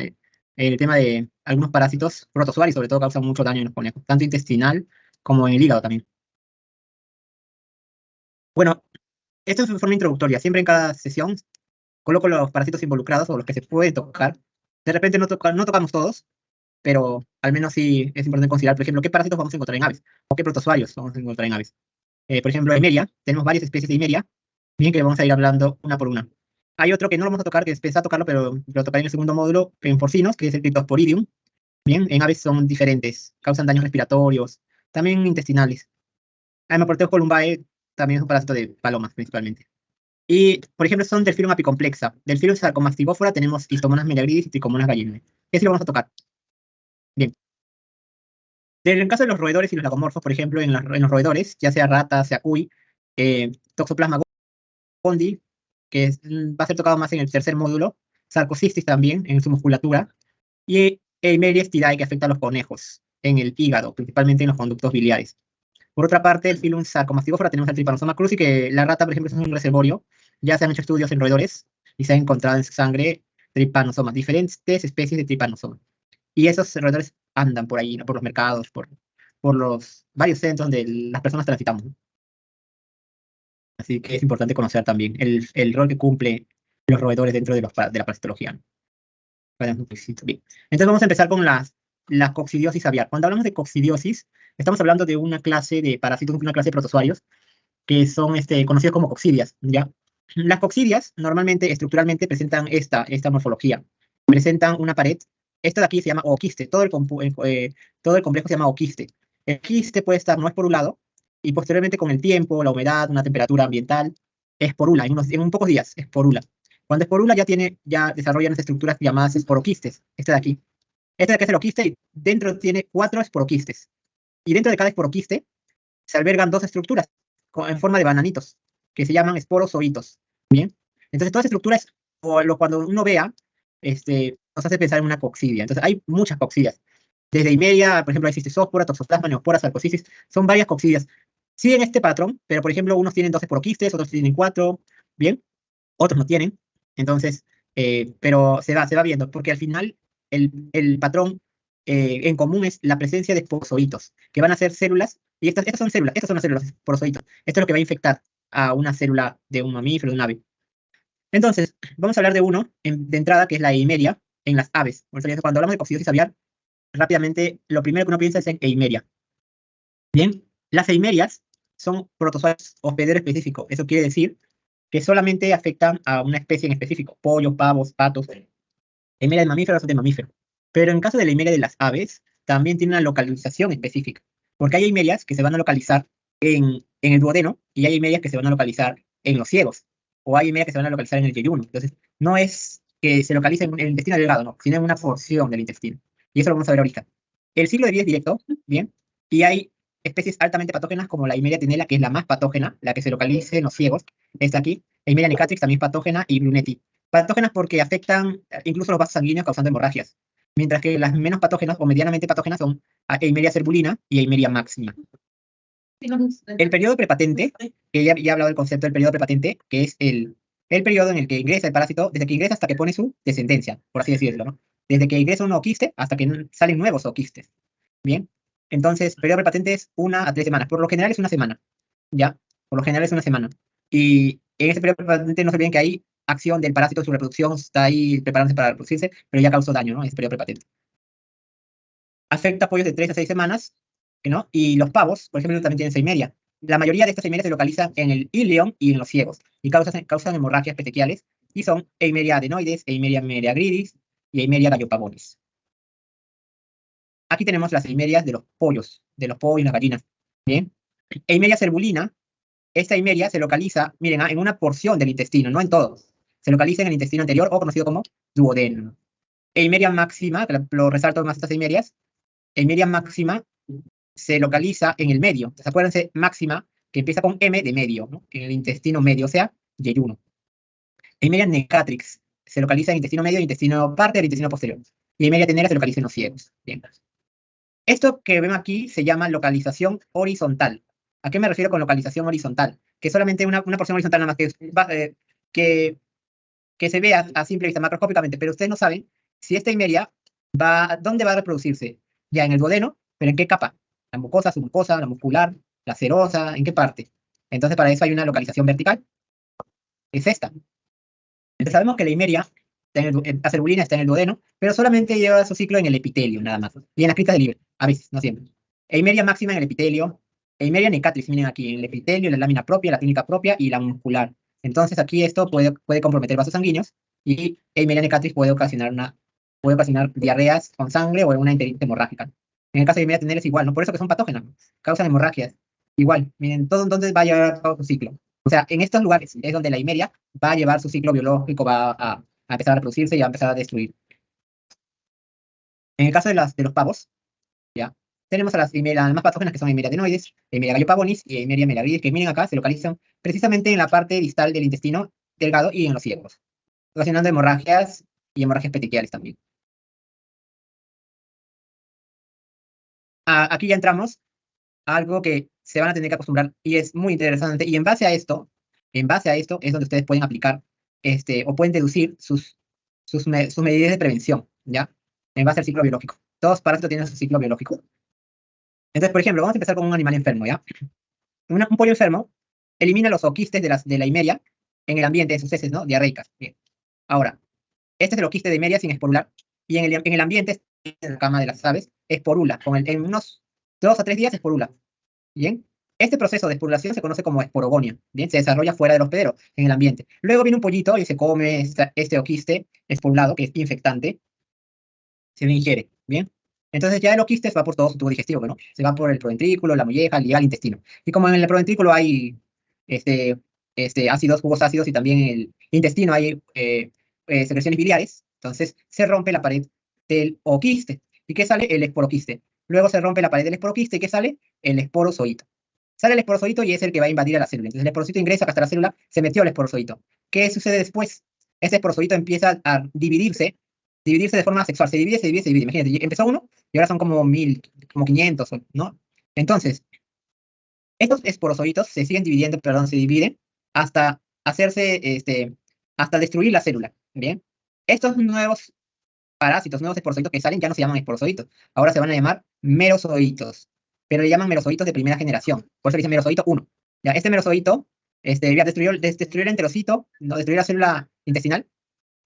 El tema de algunos parásitos, protozoarios sobre todo, causan mucho daño en los conejos, tanto intestinal como en el hígado también. Bueno, esto es de forma introductoria. Siempre en cada sesión coloco los parásitos involucrados o los que se pueden tocar. De repente no tocamos todos, pero al menos sí es importante considerar, por ejemplo, qué parásitos vamos a encontrar en aves o qué protozoarios vamos a encontrar en aves. Por ejemplo, Emeria, tenemos varias especies de Emeria, bien que vamos a ir hablando una por una. Hay otro que no lo vamos a tocar, que es pesado tocarlo, pero lo tocaré en el segundo módulo, en porcinos, que es el Cryptosporidium. Bien, en aves son diferentes, causan daños respiratorios, también intestinales. Hemaporteus columbae también es un parásito de palomas, principalmente. Y, por ejemplo, son Delphirium apicomplexa. Delphirium sarcomastigófora tenemos Histomonas meleagridis y Trichomonas gallinae. Ese lo vamos a tocar. Bien. En el caso de los roedores y los lagomorfos, por ejemplo, en los roedores, ya sea rata, sea cuy, Toxoplasma gondii, que va a ser tocado más en el tercer módulo, Sarcocystis también, en su musculatura, y Eimeria styrae, que afecta a los conejos, en el hígado, principalmente en los conductos biliares. Por otra parte, el filum sarcomastigófora tenemos el Trypanosoma cruzi, que la rata, por ejemplo, es un reservorio. Ya se han hecho estudios en roedores y se han encontrado en su sangre trypanosomas, diferentes especies de trypanosoma. Y esos roedores andan por ahí, ¿no? Por los mercados, por los varios centros donde las personas transitamos, ¿no? Así que es importante conocer también el rol que cumple los roedores dentro de la parasitología, ¿no? Bien. Entonces vamos a empezar con la coccidiosis aviar. Cuando hablamos de coccidiosis, estamos hablando de una clase de parásitos, una clase de protozoarios, que son conocidos como coccidias, ¿ya? Las coccidias normalmente, estructuralmente, presentan esta morfología. Presentan una pared. Esta de aquí se llama ooquiste. Todo el complejo se llama ooquiste. El quiste puede estar, no esporulado, y posteriormente con el tiempo, la humedad, una temperatura ambiental, esporula. En unos pocos días, esporula. Cuando esporula ya desarrolla unas estructuras llamadas esporoquistes. Este de aquí. Este de aquí es el ooquiste y dentro tiene 4 esporoquistes. Y dentro de cada esporoquiste se albergan 2 estructuras en forma de bananitos, que se llaman esporozoitos. Bien. Entonces, todas las estructuras, cuando uno vea, nos hace pensar en una coccidia. Entonces, hay muchas coccidias. Desde Eimeria, por ejemplo, hay Cystosóspora, Toxoplasma, Neospora, Sarcocistis. Son varias coccidias. Siguen este patrón, pero, por ejemplo, unos tienen 2 esporoquistes, otros tienen 4. Bien. Otros no tienen. Entonces, pero se va viendo, porque al final el patrón en común es la presencia de esporozoitos, que van a ser células, y estas son las células, esporozoitos. Esto es lo que va a infectar a una célula de un mamífero, de un ave. Entonces, vamos a hablar de uno, de entrada, que es la Eimeria, en las aves. Cuando hablamos de coccidiosis aviar, rápidamente, lo primero que uno piensa es en Eimeria. Bien, las Eimerias son protozoarios hospedero específico. Eso quiere decir que solamente afectan a una especie en específico, pollos, pavos, patos. Eimeria de mamífero son de mamífero. Pero en caso de la Eimeria de las aves, también tiene una localización específica, porque hay Eimerias que se van a localizar en el duodeno, y hay Eimerias que se van a localizar en los ciegos, o hay Eimerias que se van a localizar en el yeyuno. Entonces, no es que se localice en el intestino delgado, no, sino en una porción del intestino. Y eso lo vamos a ver ahorita. El ciclo de vida es directo, bien, y hay especies altamente patógenas como la Eimeria tenella, que es la más patógena, la que se localiza en los ciegos. Esta aquí, Eimeria necatrix, también patógena, y Brunetti. Patógenas porque afectan incluso los vasos sanguíneos causando hemorragias, mientras que las menos patógenas o medianamente patógenas son Eimeria cerbulina y Eimeria maxima. El periodo prepatente, que ya he hablado del concepto del periodo prepatente, que es el periodo en el que ingresa el parásito, desde que ingresa hasta que pone su descendencia, por así decirlo, ¿no? Desde que ingresa un ooquiste hasta que salen nuevos ooquistes. Bien, entonces, periodo prepatente es 1 a 3 semanas. Por lo general es una semana, ¿ya? Por lo general es una semana. Y en ese periodo prepatente no se olviden que hay acción del parásito, su reproducción está ahí preparándose para reproducirse, pero ya causó daño, ¿no? Ese periodo prepatente. Afecta a pollos de 3 a 6 semanas, ¿no? Y los pavos, por ejemplo, también tienen Eimeria. La mayoría de estas Eimerias se localizan en el íleon y en los ciegos, y causan hemorragias petequiales, y son Eimeria adenoides, Eimeria meleagridis y Eimeria gallopavonis. Aquí tenemos las Eimerias de los pollos y las gallinas. Bien. Eimeria cerbulina, esta Eimeria se localiza, miren, en una porción del intestino, no en todo. Se localiza en el intestino anterior, o conocido como duodeno. Eimeria máxima, que lo resalto más estas Eimerias, Eimeria máxima se localiza en el medio. Entonces, acuérdense, máxima, que empieza con M de medio, ¿no? En el intestino medio, o sea, yeyuno. Eimeria necatrix se localiza en el intestino medio y parte del intestino posterior. Y Eimeria tenera se localiza en los ciegos. Bien. Esto que ven aquí se llama localización horizontal. ¿A qué me refiero con localización horizontal? que solamente una porción horizontal nada más que se vea a simple vista macroscópicamente, pero ustedes no saben si esta Eimeria ¿dónde va a reproducirse? Ya en el duodeno, pero ¿en qué capa? La mucosa, submucosa, la muscular, la serosa, ¿en qué parte? Entonces para eso hay una localización vertical. Es esta. Entonces sabemos que la Eimeria, la cerebulina está en el duodeno, pero solamente lleva su ciclo en el epitelio, nada más. Y en las criptas de Liebig, a veces, no siempre. Eimeria máxima en el epitelio, Eimeria necatrix, miren aquí, en el epitelio, la lámina propia, la clínica propia y la muscular. Entonces aquí esto puede comprometer vasos sanguíneos y Eimeria necatrix puede ocasionar diarreas con sangre o una enteritis hemorrágica. En el caso de Eimeria tener es igual, ¿no? Por eso que son patógenas, causan hemorragias. Igual, miren, todo entonces va a llevar todo su ciclo. O sea, en estos lugares es donde la Eimeria va a llevar su ciclo biológico, va a empezar a reproducirse y va a empezar a destruir. En el caso de los pavos, ¿ya? Tenemos a las más patógenas que son Eimeria adenoides, Eimeria gallopavonis y Eimeria megaviris, que miren acá, se localizan precisamente en la parte distal del intestino delgado y en los ciegos, ocasionando hemorragias y hemorragias petequiales también. Aquí ya entramos a algo que se van a tener que acostumbrar y es muy interesante. Y en base a esto es donde ustedes pueden aplicar o pueden deducir sus medidas de prevención, ¿ya? En base al ciclo biológico. Todos parásitos tienen su ciclo biológico. Entonces, por ejemplo, vamos a empezar con un animal enfermo, ¿ya? Un pollo enfermo elimina los oquistes de la Eimeria en el ambiente, en sus heces, ¿no? Diarreicas. Bien. Ahora, este es el oquiste de Eimeria sin esporular. Y en el ambiente, en la cama de las aves, esporula. En unos 2 a 3 días esporula. Bien. Este proceso de esporulación se conoce como esporogonia. Bien. Se desarrolla fuera del hospedero, en el ambiente. Luego viene un pollito y se come este oquiste esporulado, que es infectante. Se lo ingiere. Bien. Entonces ya el oquiste va por todo su tubo digestivo, ¿no? Se va por el proventrículo, la molleja, llega al intestino. Y como en el proventrículo hay ácidos, jugos ácidos, y también en el intestino hay secreciones biliares, entonces se rompe la pared del oquiste. ¿Y qué sale? El esporoquiste. Luego se rompe la pared del esporoquiste, ¿y qué sale? El esporozoito. Sale el esporozoito y es el que va a invadir a la célula. Entonces el esporozoito ingresa hasta la célula, se metió el esporozoito. ¿Qué sucede después? Ese esporozoito empieza a dividirse de forma sexual. Se divide. Imagínate, empezó uno y ahora son como 1000, como 500, ¿no? Entonces, estos esporozoitos se dividen hasta hasta destruir la célula, ¿bien? Estos nuevos parásitos, nuevos esporozoitos que salen ya no se llaman esporozoitos, ahora se van a llamar merozoitos, pero le llaman merozoitos de primera generación, por eso le dicen merozoito 1. Ya, este merozoito ya destruyó el enterocito, no, destruyó la célula intestinal.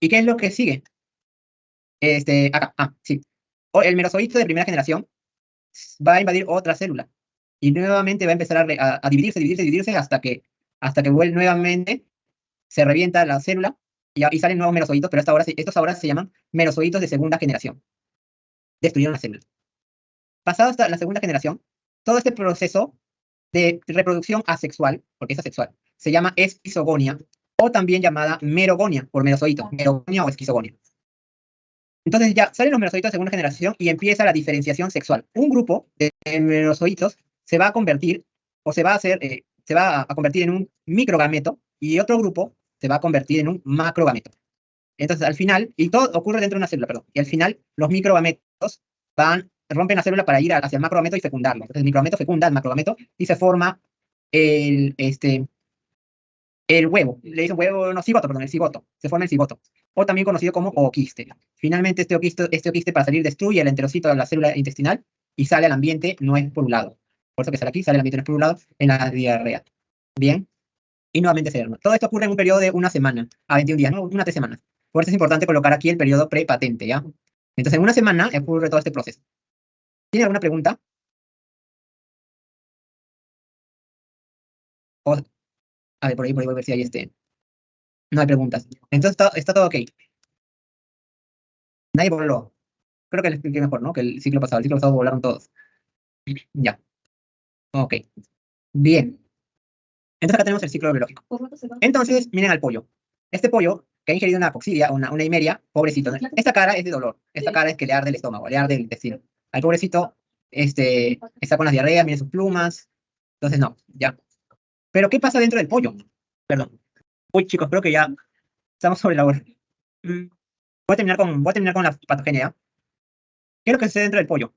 ¿Y qué es lo que sigue? Acá, sí. El merozoito de primera generación va a invadir otra célula y nuevamente va a empezar a dividirse hasta que vuelve nuevamente, se revienta la célula y salen nuevos merozoitos, pero estos ahora se llaman merozoitos de segunda generación. Destruyeron la célula. Pasado hasta la segunda generación, todo este proceso de reproducción asexual, porque es asexual, se llama esquizogonia, o también llamada merogonia, por merozoito, merogonia o esquizogonia. Entonces ya salen los merozoitos de segunda generación y empieza la diferenciación sexual. Un grupo de merozoitos se va a convertir, o se va a convertir en un microgameto, y otro grupo se va a convertir en un macrogameto. Entonces al final, y todo ocurre dentro de una célula, perdón, y al final los microgametos rompen la célula para ir hacia el macrogameto y fecundarlo. Entonces el microgameto fecunda al macrogameto y se forma el huevo. Le dicen huevo, no, cigoto, perdón, el cigoto. Se forma el cigoto, o también conocido como oquiste. Finalmente este oquiste para salir destruye el enterocito de la célula intestinal y sale al ambiente no esporulado. Por eso que sale aquí, sale al ambiente no esporulado en la diarrea. Bien. Y nuevamente se derma. Todo esto ocurre en un periodo de 1 semana a 21 días, ¿no? 1 a 3 semanas. Por eso es importante colocar aquí el periodo prepatente, ¿ya? Entonces en 1 semana ocurre todo este proceso. ¿Tiene alguna pregunta? A ver, por ahí voy a ver si hay no hay preguntas. Entonces está todo ok. Nadie voló. Creo que le expliqué mejor, ¿no? Que el ciclo pasado. El ciclo pasado volaron todos. Ya. Ok. Bien. Entonces acá tenemos el ciclo biológico. Entonces, miren al pollo. Este pollo que ha ingerido una apoxidia, una Eimeria, pobrecito, ¿no? Esta cara es de dolor. Esta cara es que le arde el estómago, le arde el intestino. Al pobrecito, está con las diarreas, miren sus plumas. Entonces, no, ya. Pero, ¿qué pasa dentro del pollo? Perdón. Uy, chicos, creo que ya estamos sobre la hora. Voy a terminar con la patogenia. ¿Qué es lo que sucede dentro del pollo?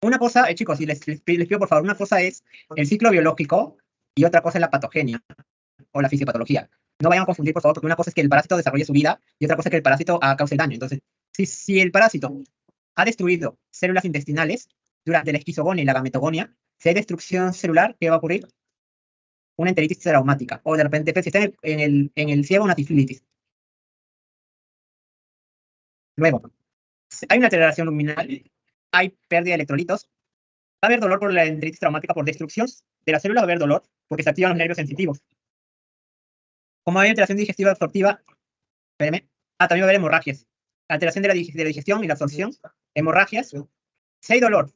Una cosa, chicos, y les pido por favor, una cosa es el ciclo biológico y otra cosa es la patogenia o la fisiopatología. No vayan a confundir, por favor, porque una cosa es que el parásito desarrolle su vida y otra cosa es que el parásito cause el daño. Entonces, si el parásito ha destruido células intestinales durante la esquizogonia y la gametogonia, si hay destrucción celular, ¿qué va a ocurrir? Una enteritis traumática. O de repente, si está en el ciego, una tifilitis. Luego, hay una alteración luminal, hay pérdida de electrolitos, va a haber dolor por la enteritis traumática por destrucción de la célula, va a haber dolor porque se activan los nervios sensitivos. Como hay alteración digestiva absortiva, espérame, también va a haber hemorragias. Alteración de la digestión y la absorción, hemorragias. Si hay dolor,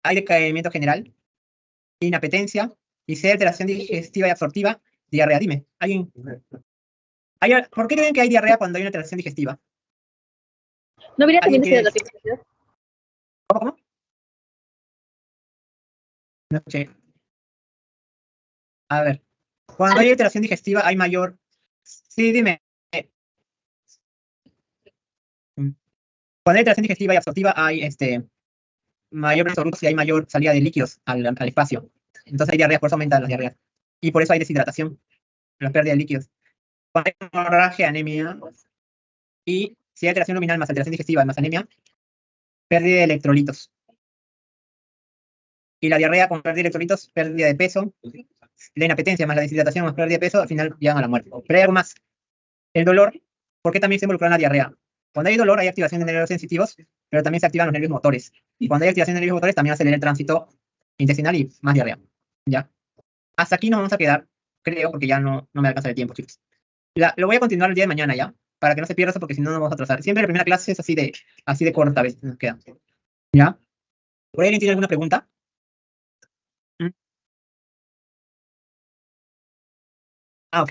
hay decaimiento general, inapetencia, y si hay alteración digestiva y absortiva, diarrea. Dime, ¿alguien? ¿Por qué creen que hay diarrea cuando hay una alteración digestiva? ¿No habría también ¿Alguien sido quiere la profesor? ¿Cómo? No escuché. A ver, cuando hay alteración digestiva hay mayor... Sí, dime. Cuando hay alteración digestiva y absortiva hay mayor resolución y hay mayor salida de líquidos al espacio. Entonces hay diarrea, por eso aumentan las diarreas. Y por eso hay deshidratación, la pérdida de líquidos. Cuando hay hemorragia, anemia, y si hay alteración luminal más alteración digestiva más anemia, pérdida de electrolitos. Y la diarrea con pérdida de electrolitos, pérdida de peso, la inapetencia más la deshidratación más pérdida de peso, al final llegan a la muerte. Pero hay algo más. El dolor, ¿por qué también se involucra en la diarrea? Cuando hay dolor hay activación de nervios sensitivos, pero también se activan los nervios motores. Y cuando hay activación de nervios motores también acelera el tránsito intestinal y más diarrea. ¿Ya? Hasta aquí nos vamos a quedar, creo, porque ya no me alcanza el tiempo, chicos. Lo voy a continuar el día de mañana ya, para que no se pierda eso, porque si no nos vamos a atrasar. Siempre la primera clase es así de corta, ¿ves? Nos queda. ¿Ya? ¿Por ahí alguien tiene alguna pregunta? Ok.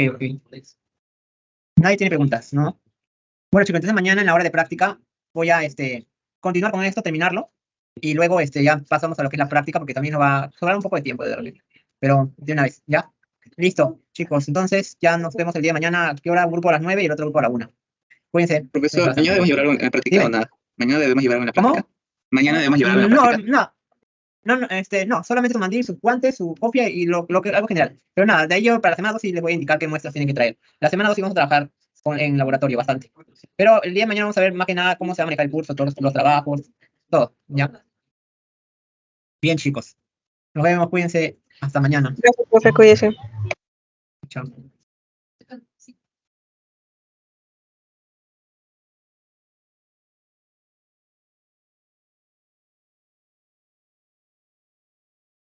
Nadie tiene preguntas, ¿no? Bueno, chicos, entonces mañana en la hora de práctica voy a continuar con esto, terminarlo, y luego ya pasamos a lo que es la práctica, porque también nos va a sobrar un poco de tiempo de repente. Pero de una vez, ¿ya? Listo, chicos, entonces ya nos vemos el día de mañana. ¿A qué hora? Un grupo a las 9 y el otro grupo a la 1. Cuídense. Profesor, ¿mañana debemos llevar algo en la práctica Dime. o nada? ¿Mañana debemos llevar algo en la ¿Cómo? práctica? ¿Mañana debemos llevar algo en la práctica? No, solamente su mandil, su guante, su copia y algo general. Pero nada, de ahí yo para la semana 2 sí les voy a indicar qué muestras tienen que traer. La semana 2 sí vamos a trabajar en laboratorio bastante. Pero el día de mañana vamos a ver más que nada cómo se va a manejar el curso, todos los trabajos, todo, ¿ya? Bien, chicos. Nos vemos, cuídense. Hasta mañana. Gracias, profe, cuídese. Chao.